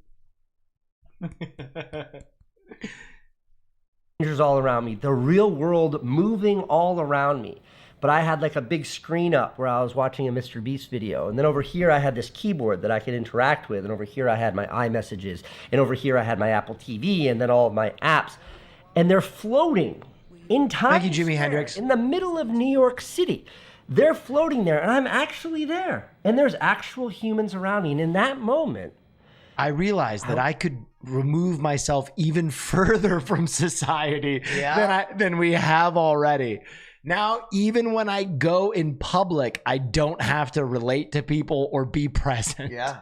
all around me, the real world moving all around me. But I had like a big screen up where I was watching a Mr. Beast video. And then over here I had this keyboard that I could interact with. And over here I had my iMessages. And over here I had my Apple TV and then all of my apps. And they're floating in Times Square, in the middle of New York City. They're floating there and I'm actually there. And there's actual humans around me. And in that moment, I realized that I could remove myself even further from society than we have already. Now, even when I go in public, I don't have to relate to people or be present. Yeah.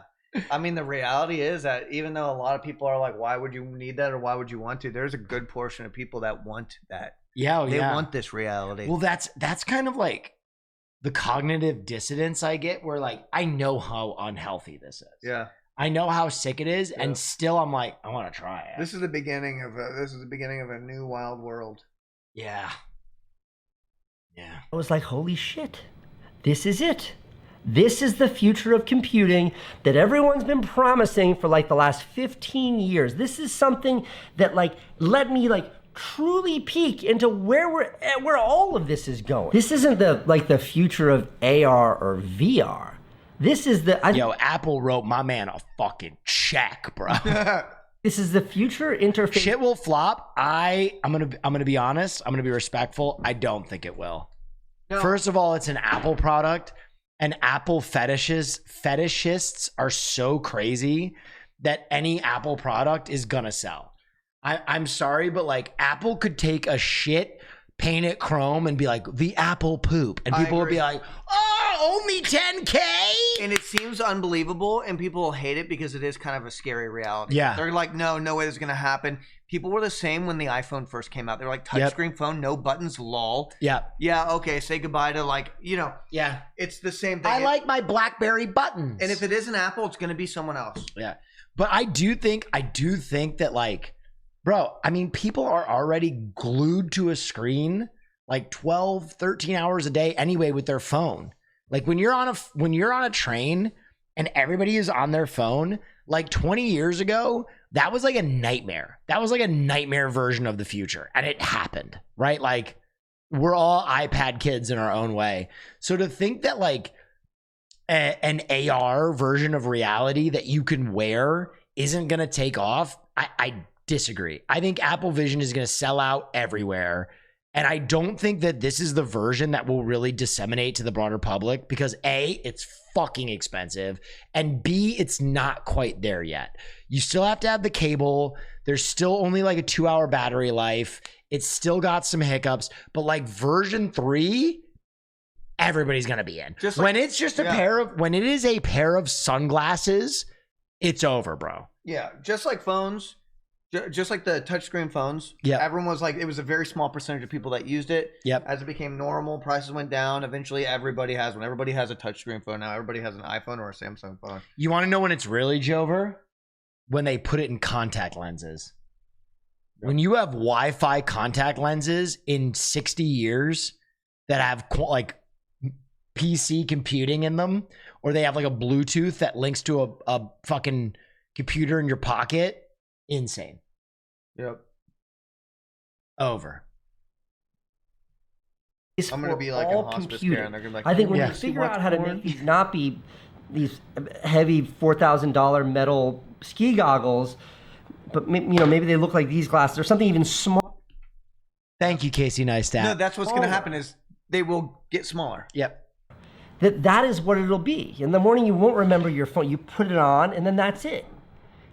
I mean, the reality is that even though a lot of people are like, why would you need that or why would you want to? There's a good portion of people that want that. Yeah, they want this reality. Well, that's kind of like the cognitive dissonance I get where like, I know how unhealthy this is. Yeah. I know how sick it is, and still I'm like, I want to try it. This is the beginning of a new wild world. Yeah. Yeah. I was like, holy shit, this is it. This is the future of computing that everyone's been promising for like the last 15 years. This is something that like let me like truly peek into where all of this is going. This isn't the future of AR or VR. This is Yo, Apple wrote my man a fucking check, bro. This is the future interface. Shit will flop. I'm gonna be honest. I'm gonna be respectful. I don't think it will. No. First of all, it's an Apple product, and Apple fetishists are so crazy that any Apple product is gonna sell. I'm sorry, but like Apple could take a shit, paint it chrome, and be like the Apple poop, and people would be like, "Oh, only 10K." And it seems unbelievable, and people will hate it because it is kind of a scary reality. Yeah. They're like, no way this is going to happen. People were the same when the iPhone first came out. They're like, touchscreen phone, no buttons, lol. Yeah. Yeah, okay, say goodbye to like, Yeah. It's the same thing. I like my BlackBerry buttons. And if it isn't Apple, it's going to be someone else. Yeah. But I do think that like, bro, I mean, people are already glued to a screen like 12, 13 hours a day anyway with their phone. Like when you're on a train and everybody is on their phone, like 20 years ago, that was like a nightmare. That was like a nightmare version of the future. And it happened, right? Like we're all iPad kids in our own way. So to think that like an AR version of reality that you can wear isn't going to take off, I disagree. I think Apple Vision is going to sell out everywhere. And I don't think that this is the version that will really disseminate to the broader public because A, it's fucking expensive, and B, it's not quite there yet. You still have to have the cable. There's still only like a 2-hour battery life. It's still got some hiccups, but like version 3, everybody's going to be in. When it's just when it is a pair of sunglasses, it's over, bro. Yeah, just like phones. Just like the touchscreen phones, everyone was like, it was a very small percentage of people that used it. Yep. As it became normal, prices went down. Eventually, everybody has one. Everybody has a touchscreen phone now. Everybody has an iPhone or a Samsung phone. You want to know when it's really Jover? When they put it in contact lenses. When you have Wi-Fi contact lenses in 60 years that have like PC computing in them, or they have like a Bluetooth that links to a fucking computer in your pocket. Insane. Yep. Over. I'm gonna be like in hospice care, and they're gonna be like, I think when you figure out how to make these not be these heavy $4,000 metal ski goggles, but maybe they look like these glasses or something even smaller. Thank you, Casey Neistat. No, that's what's going to happen is they will get smaller. Yep. That is what it'll be. In the morning, you won't remember your phone. You put it on, and then that's it.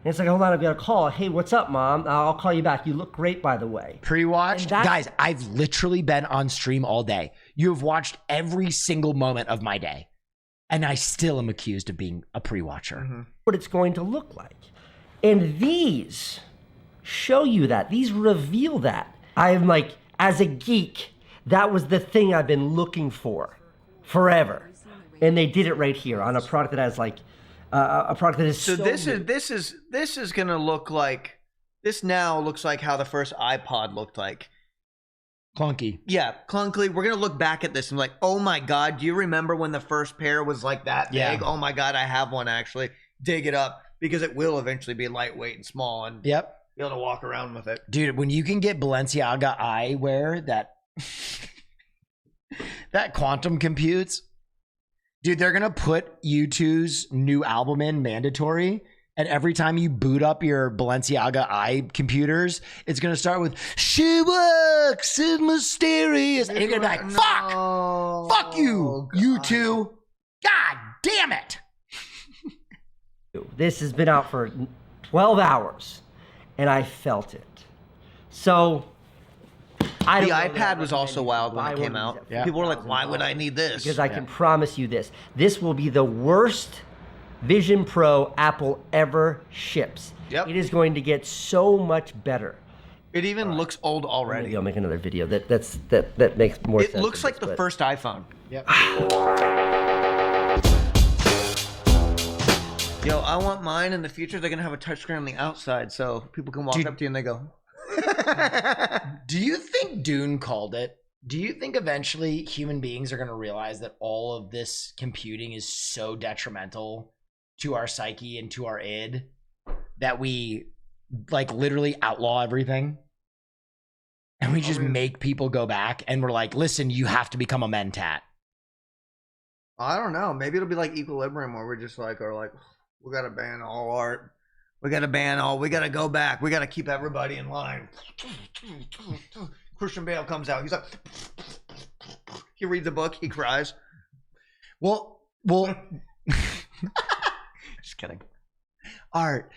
And it's like, hold on, I've got a call. Hey, what's up, Mom? I'll call you back. You look great, by the way. Pre-watched? Guys, I've literally been on stream all day. You have watched every single moment of my day. And I still am accused of being a pre-watcher. Mm-hmm. What it's going to look like. And these show you that. These reveal that. I'm like, as a geek, that was the thing I've been looking for forever. And they did it right here on a product that has like, a product that is so this is gonna look like, this now looks like how the first iPod looked like. Clunky. Yeah, clunky. We're gonna look back at this and like, oh my god, do you remember when the first pair was like that big? Yeah. Oh my god, I have one actually. Dig it up because it will eventually be lightweight and small and be able to walk around with it. Dude, when you can get Balenciaga eyewear that quantum computes, dude, they're gonna put U2's new album in mandatory, and every time you boot up your Balenciaga eye computers, it's gonna start with "She works in mysterious," and you're gonna be like, "Fuck you, U2, God damn it!" This has been out for 12 hours, and I felt it. So, The iPad was also wild when it came out. People were like, why would I need this? Because I can promise you this. This will be the worst Vision Pro Apple ever ships. Yep. It is going to get so much better. It even looks old already. Maybe I'll make another video that makes more sense. It looks like the first iPhone. Yep. Yo, I want mine in the future. They're going to have a touchscreen on the outside so people can walk up to you and they go, Do you think Dune called it? Do you think eventually human beings are going to realize that all of this computing is so detrimental to our psyche and to our id that we like literally outlaw everything? And we just make people go back and we're like, listen, you have to become a mentat. I don't know. Maybe it'll be like Equilibrium where we're just like, we got to ban all art. We got to go back. We got to keep everybody in line. Christian Bale comes out. He's like, he reads a book. He cries. Well, just kidding. Art.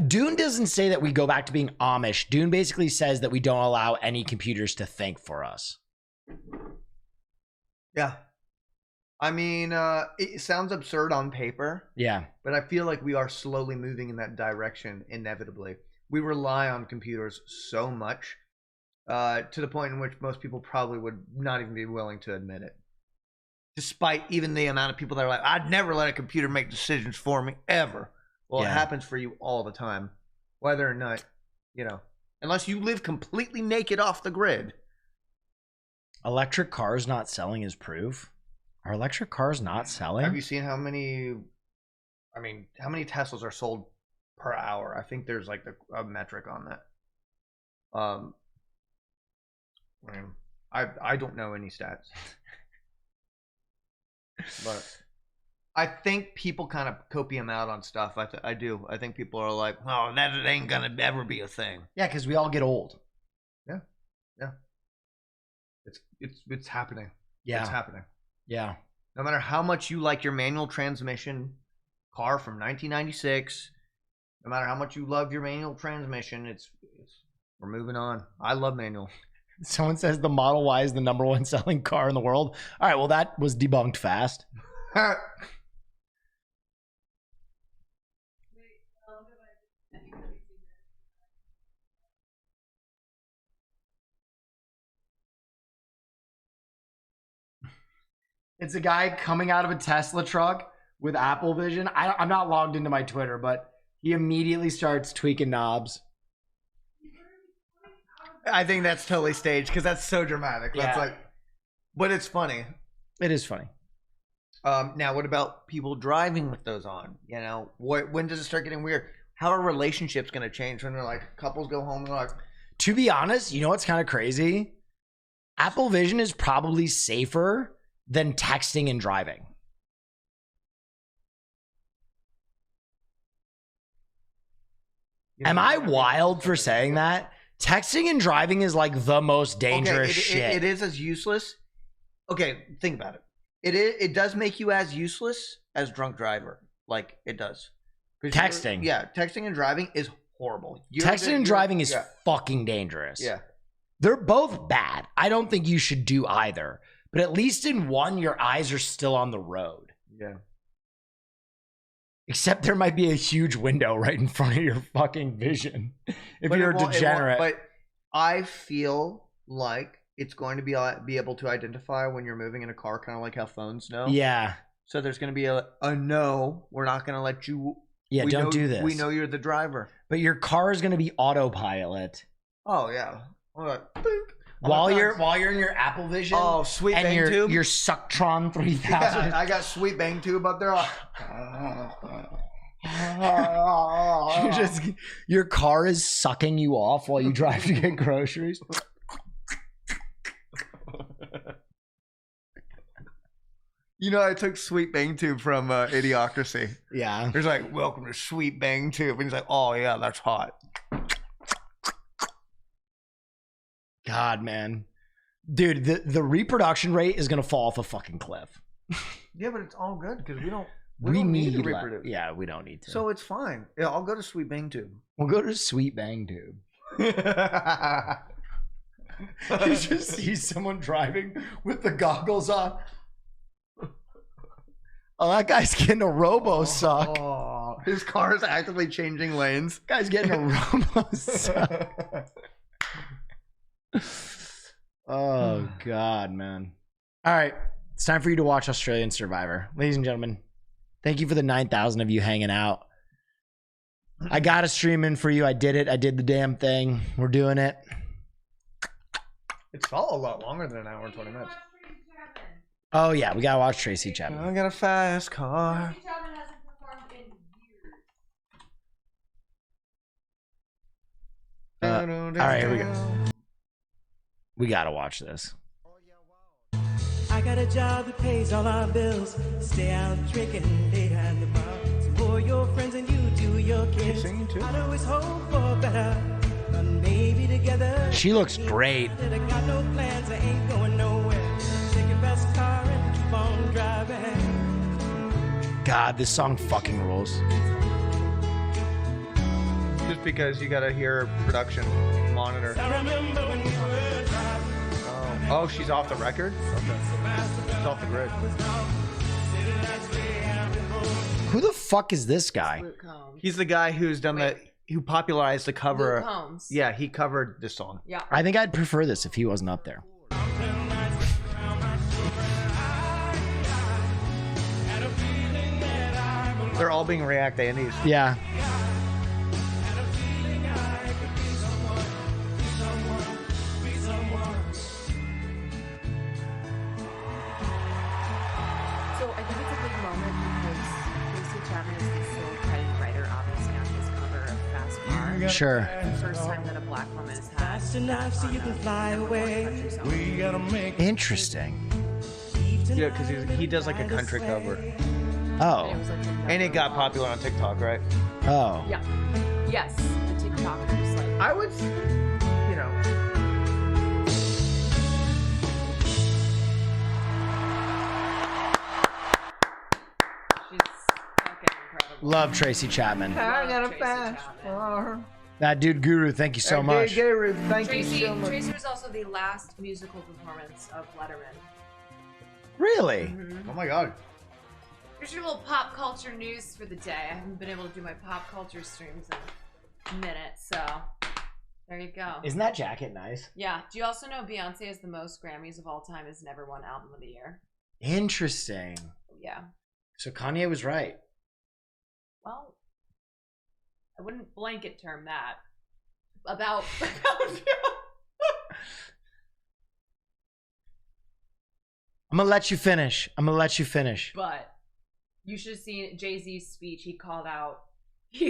Dune doesn't say that we go back to being Amish. Dune basically says that we don't allow any computers to think for us. Yeah. I mean, it sounds absurd on paper. Yeah. But I feel like we are slowly moving in that direction, inevitably. We rely on computers so much to the point in which most people probably would not even be willing to admit it. Despite even the amount of people that are like, I'd never let a computer make decisions for me, ever. Well, It happens for you all the time. Whether or not, unless you live completely naked off the grid. Electric cars not selling is proof. Are electric cars not selling? Have you seen how many Teslas are sold per hour? I think there's like a metric on that. I don't know any stats. But I think people kind of copium out on stuff. I do. I think people are like, oh, that ain't going to ever be a thing. Yeah, because we all get old. Yeah. Yeah. It's happening. Yeah. It's happening. Yeah. No matter how much you like your manual transmission car from 1996, no matter how much you love your manual transmission, we're moving on. I love manual. Someone says the Model Y is the #1 selling car in the world. All right, well, that was debunked fast. It's a guy coming out of a Tesla truck with Apple Vision. I'm not logged into my Twitter, but he immediately starts tweaking knobs. I think that's totally staged because that's so dramatic. That's Yeah. But it's funny. It is funny. Now, what about people driving with those on? When does it start getting weird? How are relationships going to change when they're like couples go home and they're like? To be honest, you know what's kind of crazy? Apple Vision is probably safer than texting and driving. Am I wild for saying that? Texting and driving is like the most dangerous shit. It is as useless. Okay, think about it. It does make you as useless as drunk driver. Like it does. Texting. Yeah, texting and driving is horrible. Texting and driving is fucking dangerous. Yeah. They're both bad. I don't think you should do either. But at least in one, your eyes are still on the road. Yeah. Except there might be a huge window right in front of your fucking vision. If you're a degenerate. But I feel like it's going to be able to identify when you're moving in a car, kind of like how phones know. Yeah. So there's going to be a no, we're not going to let you. Yeah, don't do this. We know you're the driver. But your car is going to be autopilot. Oh, yeah. While you're in your Apple Vision. Oh, sweet and bang tube. Your Sucktron 3000. Yeah, I got sweet bang tube up there. Your car is sucking you off while you drive to get groceries. You know, I took Sweet Bang Tube from Idiocracy. Yeah. There's like, welcome to Sweet Bang Tube. And he's like, oh, yeah, that's hot. God, man. Dude, the reproduction rate is going to fall off a fucking cliff. Yeah, but it's all good because we don't need to reproduce. Yeah, we don't need to. So it's fine. Yeah, I'll go to Sweet Bang Tube. We'll go to Sweet Bang Tube. You just see someone driving with the goggles on. Oh, that guy's getting a robo suck. Oh, his car is actively changing lanes. Guy's getting a robo suck. Oh, God, man. All right. It's time for you to watch Australian Survivor. Ladies and gentlemen, thank you for the 9,000 of you hanging out. I got a stream in for you. I did it. I did the damn thing. We're doing it. It's all a lot longer than an hour and 20 minutes. Oh, yeah. We got to watch Tracy Chapman. I got a fast car. All right, here we go. We got to watch this. I got a job that pays all our bills. Stay out drinking late at the bar. So for your friends and you do your kids. I'd always hope for better, but maybe together. She looks great. I got no plans, I ain't going nowhere. Take your best car and keep on driving. God, this song fucking rules. Just because you gotta hear production monitor. I remember when we were driving. Oh, she's off the record? Okay. She's off the grid. Who the fuck is this guy? He's the guy who's done who popularized the cover. Luke Combs. Yeah, he covered this song. Yeah. I think I'd prefer this if he wasn't up there. They're all being React Andes. Yeah. So I think it's a big moment because Tracy Chapman is the sole credited writer, obviously, on his cover of Fast Car. Sure. The first time that a black woman has had enough so you can fly away. We gotta make Interesting. Yeah, because he does like a country cover. Oh. And it got popular on TikTok, right? Oh. Yeah. Yes. The TikTokers like. I would, you know. Love Tracy Chapman. I got a fast car. That dude Guru, thank you so much. Guru, thank Tracy, you so much. Tracy was also the last musical performance of Letterman. Really? Mm-hmm. Oh my god. Here's your little pop culture news for the day. I haven't been able to do my pop culture streams in a minute, so there you go. Isn't that jacket nice? Yeah. Do you also know Beyonce has the most Grammys of all time, has never won Album of the Year? Interesting. Yeah. So Kanye was right. Well, I wouldn't blanket term that about I'm gonna let you finish. But you should have seen Jay-Z's speech. He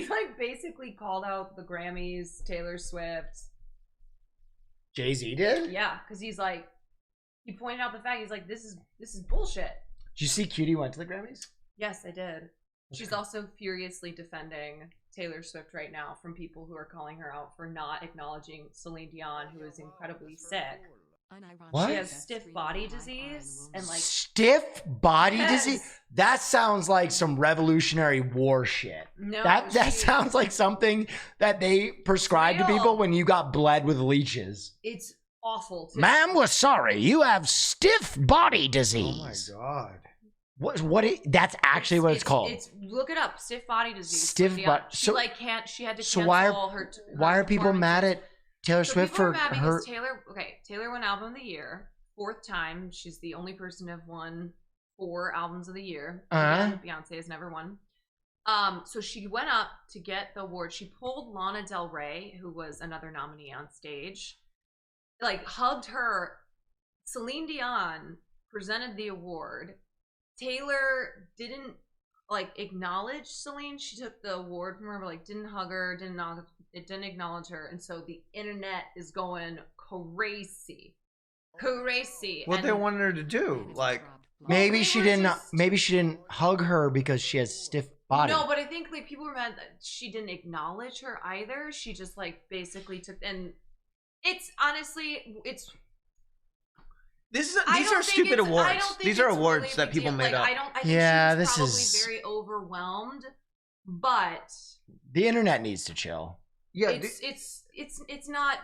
like basically called out the Grammys, Taylor Swift. Jay-Z did? Yeah, because he's like, he pointed out the fact, he's like, this is bullshit. Did you see Cutie went to the Grammys? Yes, I did. She's also furiously defending Taylor Swift right now from people who are calling her out for not acknowledging Celine Dion, who is incredibly sick. What? She has stiff body disease and like Stiff body Yes. disease? That sounds like some Revolutionary War shit. No, that she- sounds like something that they prescribed to Real. people when you got bled with leeches. it's awful. To Ma'am, we're sorry. You have stiff body disease. Oh my god. That's actually what it's called. It's look it up. Stiff body disease. Stiff Celine Dion. body- She so- like can't. She had to So cancel why are people mad at Taylor So Swift people are for mad her? because Taylor won Album of the Year, 4th time. She's the only person to have won 4 albums of the year. Again, Beyonce has never won. So she went up to get the award. She pulled Lana Del Rey, who was another nominee on stage, like hugged her. Celine Dion presented the award. Taylor didn't like acknowledge Celine. She took the award from her, but like didn't hug her, it didn't acknowledge her, and so the internet is going crazy. What And they wanted her to do? Like Maybe she didn't hug her because she has stiff body. No, but I think like people were mad that she didn't acknowledge her either. She just like basically took, and it's honestly these I are don't think stupid it's- I awards. don't think These are it's awards really a that big people deal. made Like, up. I think Yeah, she was this probably is- very overwhelmed, but The internet needs to chill. it's not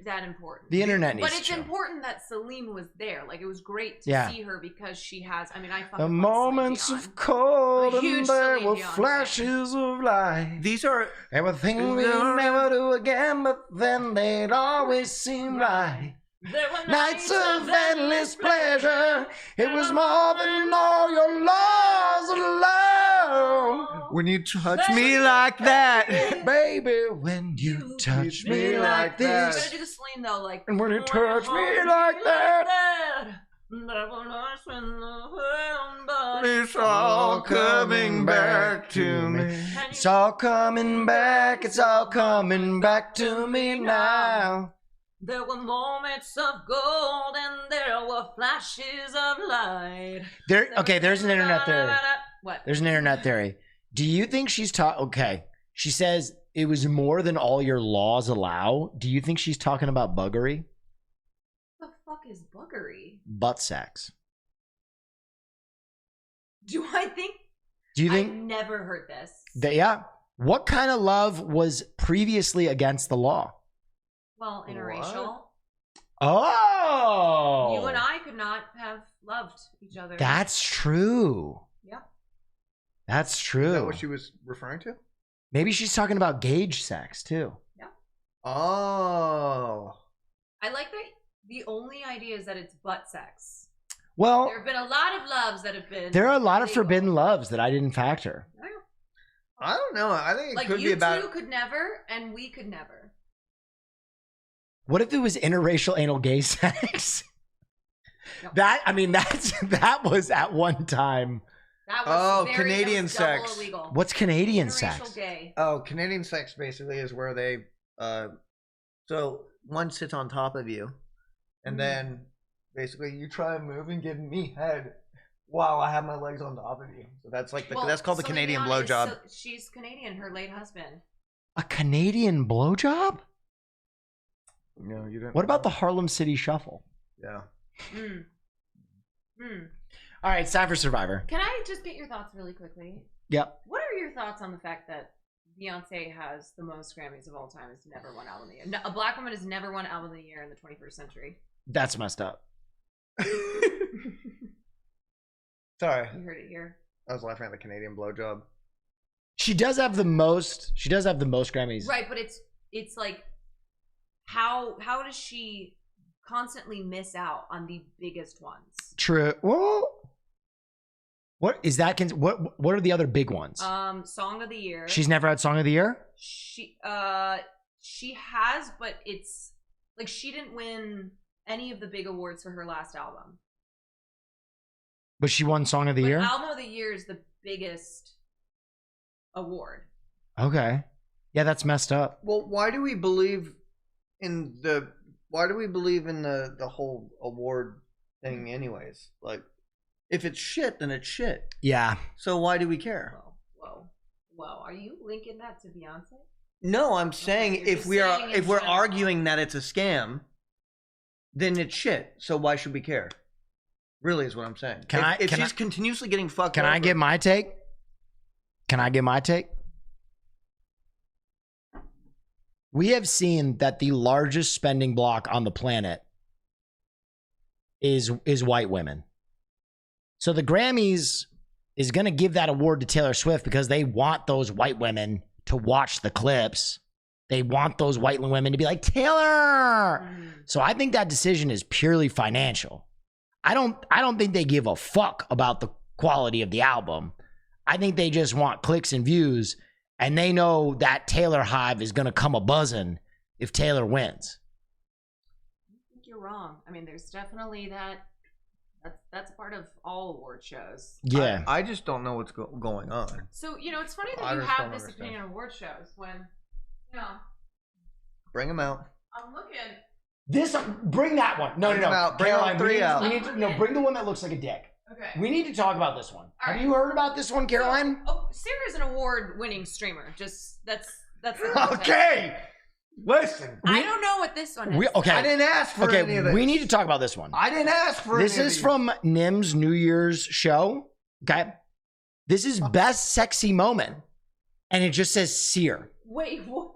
that important. The internet needs but to it's chill. important that Celine was there. Like it was great to Yeah. see her because she has. I mean, I fucking The love moments Celine of Dion. cold A and huge there Celine were Dion flashes of light. These are everything we never do again, but then they'd always seem right. There were Nights of endless pleasure. It was more than all your laws alone. When you touch me like that, baby. When you touch me like You this, gotta do the Celine though, like. and when you touch me like that, it's all coming back to me. It's all coming back. It's all coming back to me now. There were moments of gold and there were flashes of light. There's an internet theory. What? There's an internet theory. Do you think she's okay? She says it was more than all your laws allow. Do you think she's talking about buggery? What the fuck is buggery? Butt sex. Do I think? Do you think? I've never heard this. Yeah. What kind of love was previously against the law? Well, interracial. Oh. You and I could not have loved each other. That's true. Yeah. That's true. Is that what she was referring to? Maybe she's talking about gauge sex too. Yeah. Oh. I like that. The only idea is that it's butt sex. Well, There have been a lot of loves that have been. there are a lot of illegal. forbidden loves that I didn't factor. I don't know. I think it Like could you be about. two could never, and we could never. What if it was interracial anal gay sex? No. That was at one time. That was that was Canadian double sex. Illegal. What's Canadian Interracial sex? Gay. Oh, Canadian sex basically is where they, so one sits on top of you, and then basically you try to move and give me head while I have my legs on top of you. So that's like that's called the Celine Canadian Dion is blowjob. she's Canadian. Her late husband. A Canadian blowjob? No, you don't. What about the Harlem City Shuffle? Yeah. All right, it's time for Survivor. Can I just get your thoughts really quickly? Yep. What are your thoughts on the fact that Beyonce has the most Grammys of all time, has never won Album of the Year? No, a black woman has never won Album of the Year in the 21st century. That's messed up. Sorry. You heard it here. I was laughing at the Canadian blowjob. She does have the most Grammys. Right, but it's like how does she constantly miss out on the biggest ones? True. Well, what is that? What are the other big ones? Song of the Year. She's never had Song of the Year? She has, but it's like she didn't win any of the big awards for her last album. But she won Song of the But Year? Album of the Year is the biggest award. Okay. Yeah, that's messed up. Well, why do we believe in the whole award thing anyways? Like, if it's shit, then it's shit. Yeah. So why do we care? Whoa. Whoa, are you linking that to Beyonce? No, I'm saying you're if just we are saying if in we're general. arguing that it's a scam, then it's shit. So why should we care? Really is what I'm saying. If she's continuously getting fucked Can over, I give my take? Can I give my take? We have seen that the largest spending block on the planet is white women. So the Grammys is going to give that award to Taylor Swift because they want those white women to watch the clips. They want those white women to be like, Taylor. So I think that decision is purely financial. I don't think they give a fuck about the quality of the album. I think they just want clicks and views, and they know that Taylor hive is going to come a buzzing if Taylor wins. I think you're wrong. I mean, there's definitely that's part of all award shows. Yeah. I just don't know what's going on. So, it's funny I that you just have don't this understand. opinion on award shows when, Bring them out. I'm looking. Bring that one. No. Bring them out. Bring Caroline, all three out. We need to, bring the one that looks like a dick. Okay. We need to talk about this one. Have you heard about this one, Caroline? Sarah's an award-winning streamer. Just that's the Okay. Listen. I don't know what this one is. Okay. I didn't ask for any of this. We need to talk about this one. I didn't ask for This any of is these. from Nim's New Year's show. Okay. This is best sexy moment. And it just says sear. Wait, what?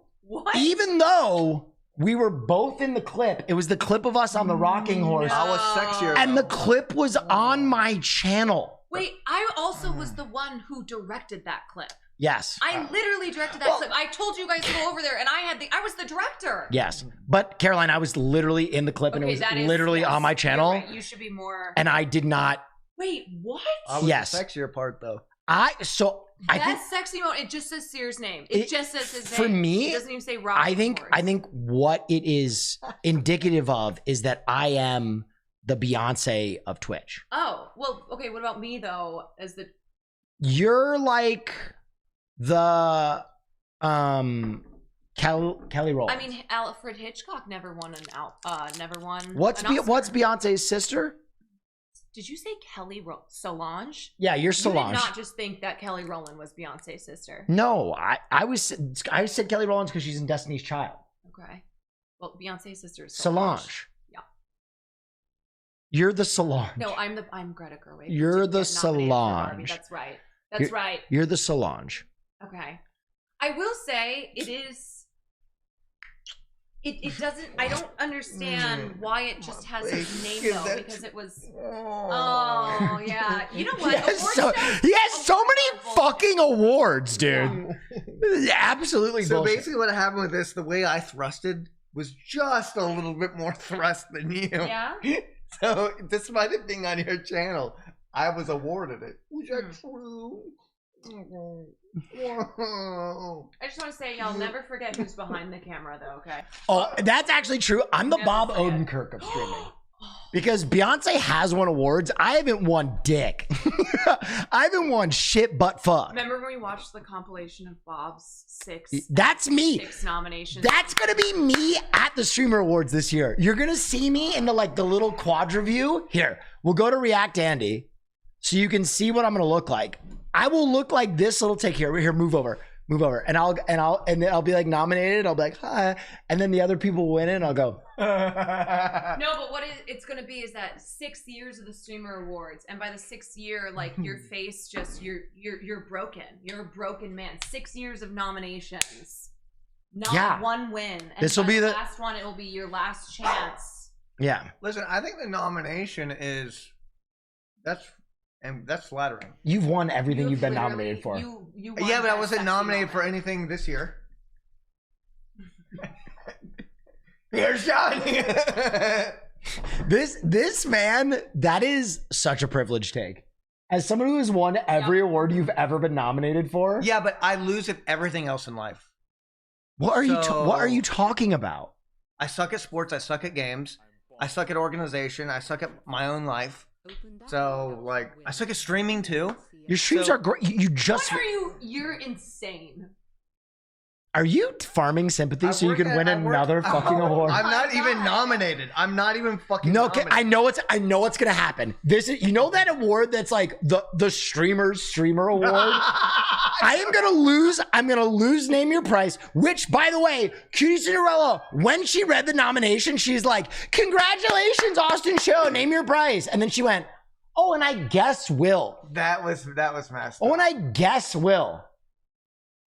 Even though we were both in the clip, it was the clip of us on the rocking horse. I was sexier. And the clip was on my channel. Wait, I also was the one who directed that clip. Yes. I literally directed that clip. I told you guys to go over there, and I was the director. Yes. But Caroline, I was literally in the clip and it was that is- literally yes, on my you're channel. right. You should be more. And I did not. Wait, what? I was Yes. the sexier part though. I think That's sexy mode. It just says Sear's name. It just says his name. for me, it doesn't even say Rob. I think what it is indicative of is that I am the Beyonce of Twitch. Oh well, okay. What about me though? As the You're like the Kelly Rowland. I mean, Alfred Hitchcock never won never won. What's an Oscar. what's Beyonce's sister? Did you say Kelly Solange? Yeah, you're Solange. You did not just think that Kelly Rowland was Beyonce's sister. No, I said Kelly Rowland because she's in Destiny's Child. Okay. Well, Beyonce's sister is Solange. Yeah. You're the Solange. No, I'm Greta Gerwig. You're the Get nominated for Barbie. Solange. That's right. That's right. You're the Solange. Okay. I will say it is. It doesn't. I don't understand why it just has his name though, because it was. Oh yeah. You know what? He has so many fucking awards, dude. Absolutely So bullshit. basically, what happened with this, the way I thrusted was just a little bit more thrust than you. Yeah. So despite it being on your channel, I was awarded it. Was that true? I just want to say, y'all never forget who's behind the camera, though. Okay. Oh, that's actually true. I'm the Never Bob forget. Odenkirk of streaming. Because Beyonce has won awards. I haven't won dick. I haven't won shit but fuck. Remember when we watched the compilation of Bob's six? That's me. 6 nominations. That's gonna be me at the Streamer Awards this year. You're gonna see me in the little quadra view. Here, we'll go to React Andy, so you can see what I'm gonna look like. I will look like this little take here. Here, move over, and then I'll be like nominated. I'll be like hi, and then the other people will win it. And I'll go. No, but what it's going to be is that 6 years of the Streamer Awards, and by the 6th year, like your face just you're broken. You're a broken man. 6 years of nominations, not one win. And This will by be the last one. It will be your last chance. Yeah. Listen, I think the nomination that's flattering. You've won everything you've been nominated for. You Yeah, but I wasn't nominated for anything this year. Here's Johnny. This man, that is such a privileged take. As someone who has won every award you've ever been nominated for. Yeah, but I lose at everything else in life. What are you talking about? I suck at sports. I suck at games. I suck at organization. I suck at my own life. So, I suck at streaming too. Your streams are great. You just. What are you? You're insane. Are you farming sympathy so you can win another fucking award? I'm not even nominated. I'm not even fucking Okay, nominated. I know what's gonna happen. This is, you know, that award that's like the streamer award. I am gonna lose. I'm gonna lose Name Your Price. Which, by the way, Cutie Cinderella, when she read the nomination, she's like, "Congratulations, Austin Show, Name Your Price," and then she went, "Oh, and I guess Will." That was messed up. Oh, and I guess Will.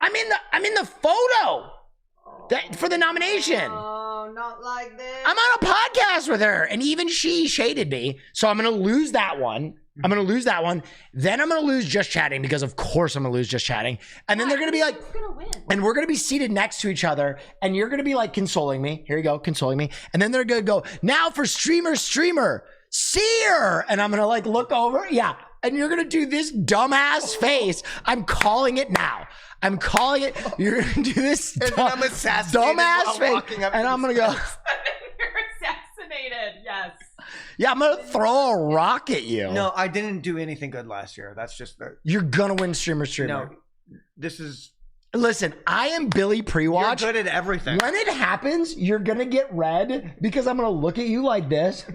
I'm in the photo for the nomination. Oh, not like this. I'm on a podcast with her, and even she shaded me. So I'm gonna lose that one. Then I'm gonna lose Just Chatting, because of course I'm gonna lose Just Chatting. And then they're gonna be like, and we're gonna be seated next to each other, and you're gonna be like consoling me. Here you go, consoling me. And then they're gonna go, now for streamer, Seer. And I'm gonna like look over, yeah. And you're gonna do this dumbass face. I'm calling it now. I'm calling it. You're gonna do this dumbass face, and I'm gonna go. You're assassinated. Yes. Yeah, I'm gonna throw a rock at you. No, I didn't do anything good last year. That's just the. You're gonna win streamer. No, this is. Listen, I am Billy Pre-Watch. You're good at everything. When it happens, you're gonna get red because I'm gonna look at you like this.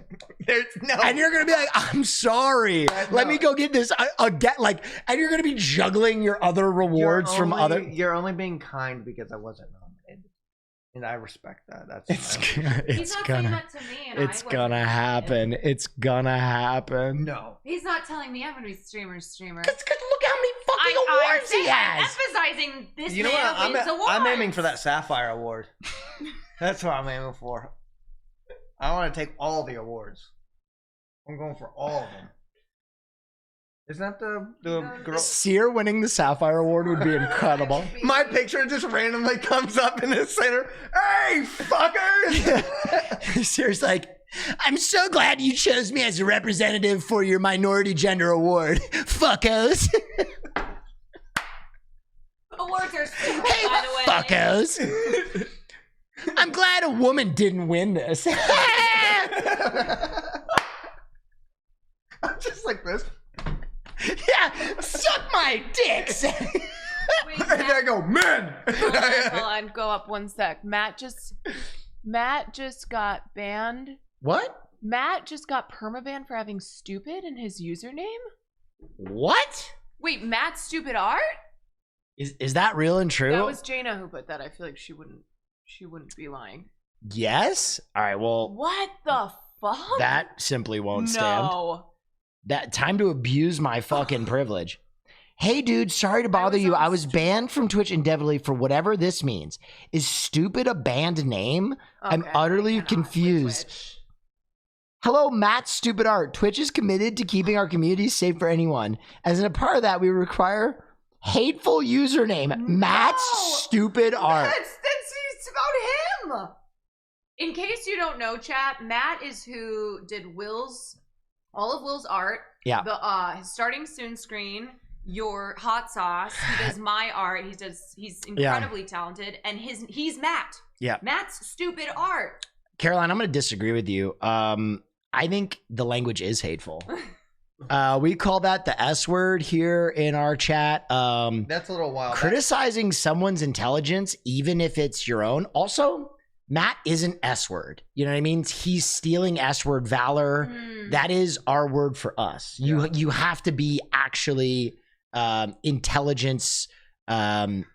And you're gonna be like, "I'm sorry. Let me go get this." And you're gonna be juggling your other rewards from other. You're only being kind because I wasn't nominated, and I respect that. That's it's gonna happen. It's gonna happen. No, he's not telling me I'm gonna be streamer. Because look how many fucking awards he has. Emphasizing this. You know what? Wins awards. I'm aiming for that Sapphire Award. That's what I'm aiming for. I want to take all the awards. I'm going for all of them. Isn't that the girl? Seer winning the Sapphire Award would be incredible. My picture just randomly comes up in the center. Hey, fuckers! Seer's like, "I'm so glad you chose me as a representative for your minority gender award, fuckos." Awards are stupid, hey, by the way. Fuckos. I'm glad a woman didn't win this. I'm just like this. Yeah, suck my dicks. Wait, and then I go, "Men." Hold on, go up one sec. Matt just got banned. What? Matt just got permabanned for having stupid in his username? What? Wait, Matt's stupid art? Is that real and true? That was Jaina who put that. I feel like she wouldn't be lying. Yes? All right, well. What the fuck? That simply won't stand. No. That time to abuse my fucking privilege. Hey, dude, sorry to bother you. I was banned from Twitch indefinitely for whatever this means. Is stupid a banned name? Okay, I'm utterly confused. Hello, Matt Stupid Art. Twitch is committed to keeping our community safe for anyone. As a part of that, we require hateful username, Matt's Stupid Art. It's about him. In case you don't know, chat, Matt is who did all of Will's art. Yeah. His starting soon screen, your hot sauce. He does my art. He's incredibly talented, and he's Matt. Yeah. Matt's Stupid Art. Caroline, I'm going to disagree with you. I think the language is hateful. We call that the S word here in our chat. That's a little wild. Criticizing someone's intelligence, even if it's your own. Also, Matt isn't S word. You know what I mean? He's stealing S word valor. That is our word for us. You have to be actually intelligence. You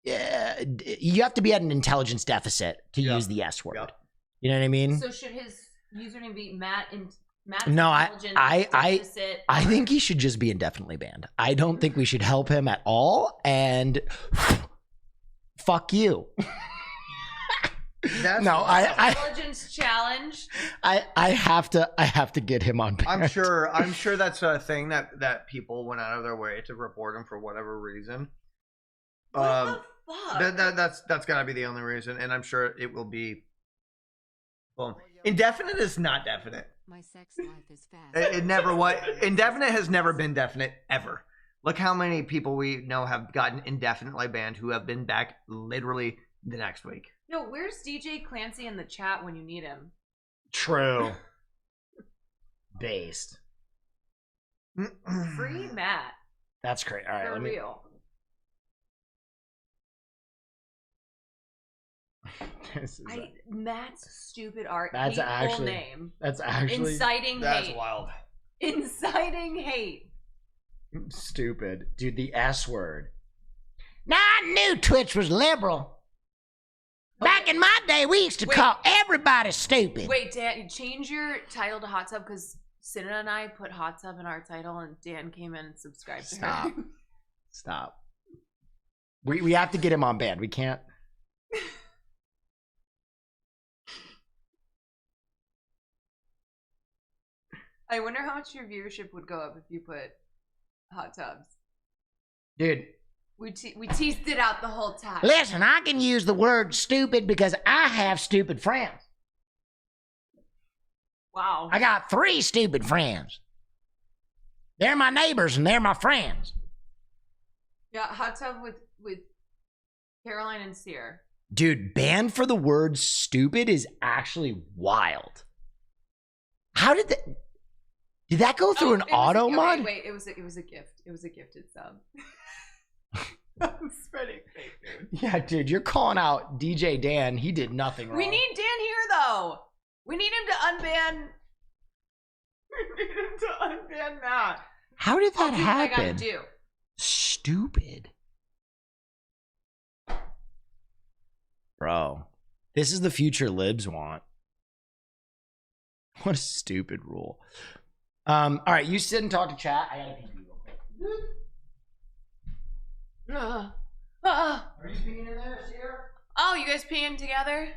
have to be at an intelligence deficit to use the S word. You know what I mean? So should his username be Matt? No, I think he should just be indefinitely banned. I don't think we should help him at all. And fuck you. That's intelligence challenge. I have to get him on parent. I'm sure that's a thing that people went out of their way to report him for whatever reason. What the fuck? That's gotta be the only reason, and I'm sure it will be. Well, indefinite is not definite. My sex life is fast. It never was. Indefinite has never been definite ever. Look how many people we know have gotten indefinitely banned who have been back literally the next week. No, where's DJ Clancy in the chat when you need him? True. Based. Free Matt. That's great. All right, For real. Matt's stupid art. That's hateful actually name. That's actually Inciting That's hate. wild. Inciting hate. stupid, dude. The S word. Now I knew Twitch was liberal. Back in my day, we used to call everybody stupid. Wait, Dan, change your title to Hot Tub because Cinna and I put Hot Tub in our title, and Dan came in and subscribed to her. Stop. We have to get him on band. We can't. I wonder how much your viewership would go up if you put Hot Tubs. Dude. We teased it out the whole time. Listen, I can use the word stupid because I have stupid friends. Wow. I got 3 stupid friends. They're my neighbors and they're my friends. Yeah, Hot Tub with Caroline and Sear. Dude, banned for the word stupid is actually wild. How did that... Did that go through an auto mod? Wait, it was a gift. It was a gifted sub. I'm spreading fake news. Yeah, dude, you're calling out DJ Dan. He did nothing wrong. We need Dan here, though. We need him to unban. We need him to unban Matt. How did that What I happen? gotta do. Stupid. Bro, this is the future libs want. What a stupid rule. All right, you sit and talk to chat. I gotta pee real quick. Are you peeing in there, Sierra? Oh, you guys peeing together?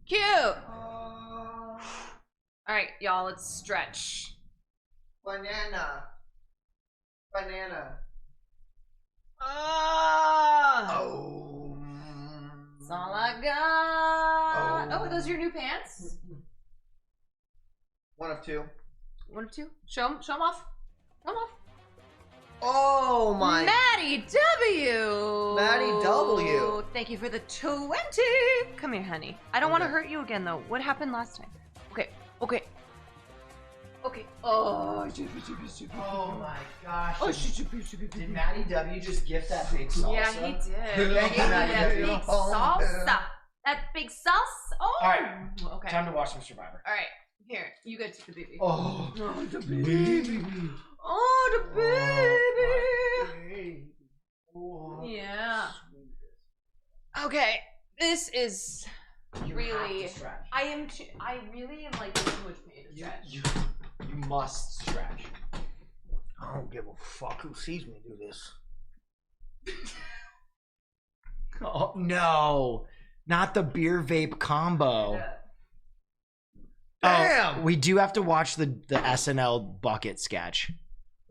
Cute. All right, y'all, let's stretch. Banana. Oh. That's all I got. Oh, are those your new pants? One of 2. One of 2. Show them off. Show them off. Oh my. Maddie W. Maddie W. Thank you for the 20. Come here, honey. I don't want to hurt you again, though. What happened last time? Okay. Oh, Oh my gosh. Oh, Did Maddie W just gift that big salsa? yeah, he did. Thank you, Maddie That W. big salsa. That big salsa. Oh. All right. Okay. Time to watch some Survivor. All right. Here, you go to the baby. Oh, the baby. Oh, the baby. Oh, yeah. Okay, this is really. I really am like in too much pain to stretch. You must stretch. I don't give a fuck who sees me do this. Oh no, not the beer vape combo. Yeah. Damn. Oh, we do have to watch the SNL bucket sketch.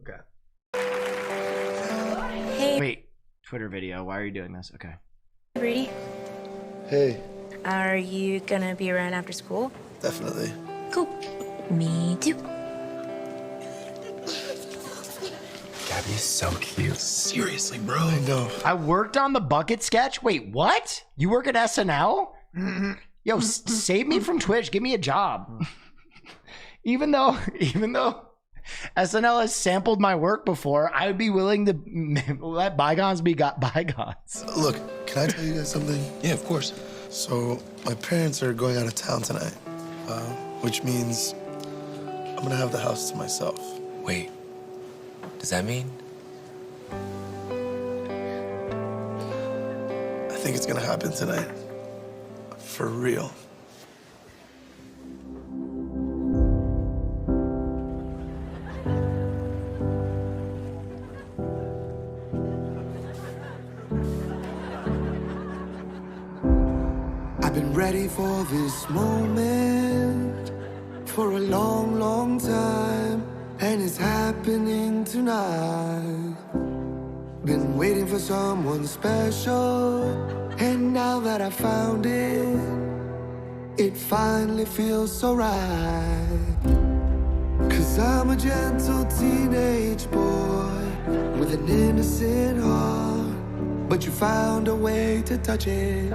Okay. Hey, Wait, Twitter video. Why are you doing this? Okay. Brady. Hey, Are you gonna be around after school? definitely. Cool. Me too. Gabby's so cute. Seriously, bro. I know. I worked on the bucket sketch. Wait, what? You work at SNL? Yo, save me from Twitch. Give me a job. even though SNL has sampled my work before, I would be willing to let bygones be bygones. Look, can I tell you guys something? Yeah, of course. So, my parents are going out of town tonight, which means I'm gonna have the house to myself. Wait, does that mean? I think it's gonna happen tonight. For real. I've been ready for this moment for a long, long time, and it's happening tonight. Been waiting for someone special, and now that I found it, it finally feels so right. 'Cause I'm a gentle teenage boy with an innocent heart, but you found a way to touch it.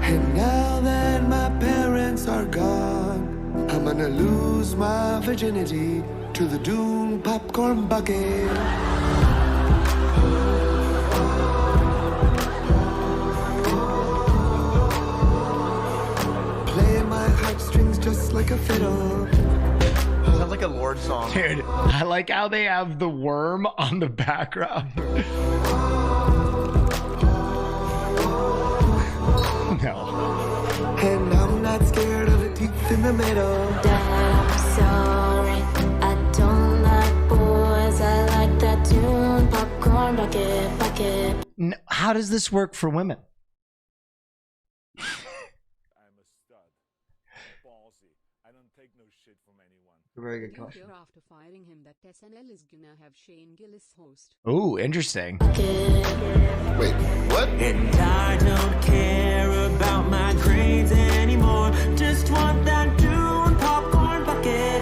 And now that my parents are gone, I'm gonna lose my virginity to the Dune popcorn bucket. like a fiddle. Sounds like a Lord song. Dude, I like how they have the worm on the background. No. And I'm not scared of the teeth in the middle. I'm sorry, I don't like boys. I like that tune, popcorn bucket. How does this work for women? Very good question. After firing him, that SNL is gonna have Shane Gillis host. Ooh, interesting. Wait, what? And I don't care about my grades anymore. Just want that Dune popcorn bucket.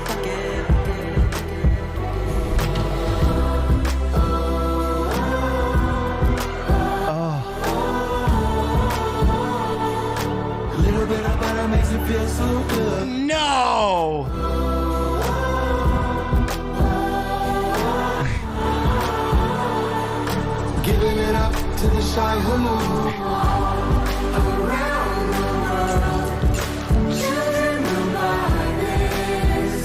A little bit of butter makes it feel so good. No! Giving it up to the shy hulu. Around the world, children will buy this.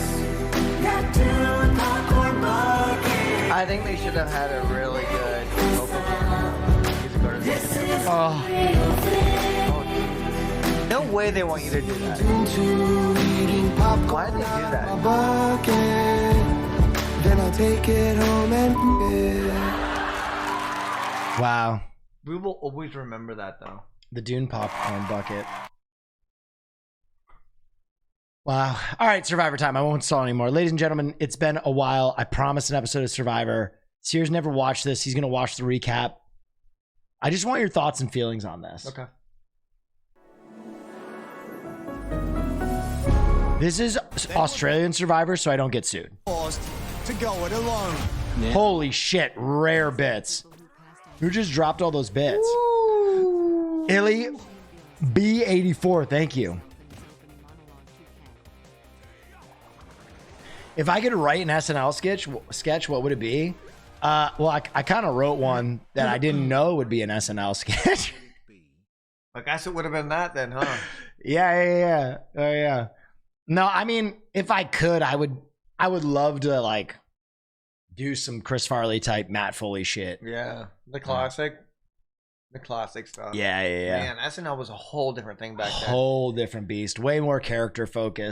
That Dune popcorn bucket. I think they should have had a really good No way they want you to do that. Why did they do that? Bucket. Then I take it home and Wow. We will always remember that, though. The Dune popcorn bucket. Wow. All right, Survivor time. I won't stall anymore. Ladies and gentlemen, it's been a while. I promised an episode of Survivor. Sears never watched this. He's going to watch the recap. I just want your thoughts and feelings on this. Okay. This is Australian Survivor, so I don't get sued. To go it alone. Holy shit, rare bits. Who just dropped all those bits? Illy B84, thank you. If I could write an SNL sketch, what would it be? Well, I kind of wrote one that I didn't know would be an SNL sketch. I guess it would have been that then, huh? Yeah. Oh yeah. No, I mean, if I could, I would love to like do some Chris Farley type Matt Foley shit. Yeah, the classic stuff. Yeah. Man, SNL was a whole different thing back then. Whole different beast. Way more character focused.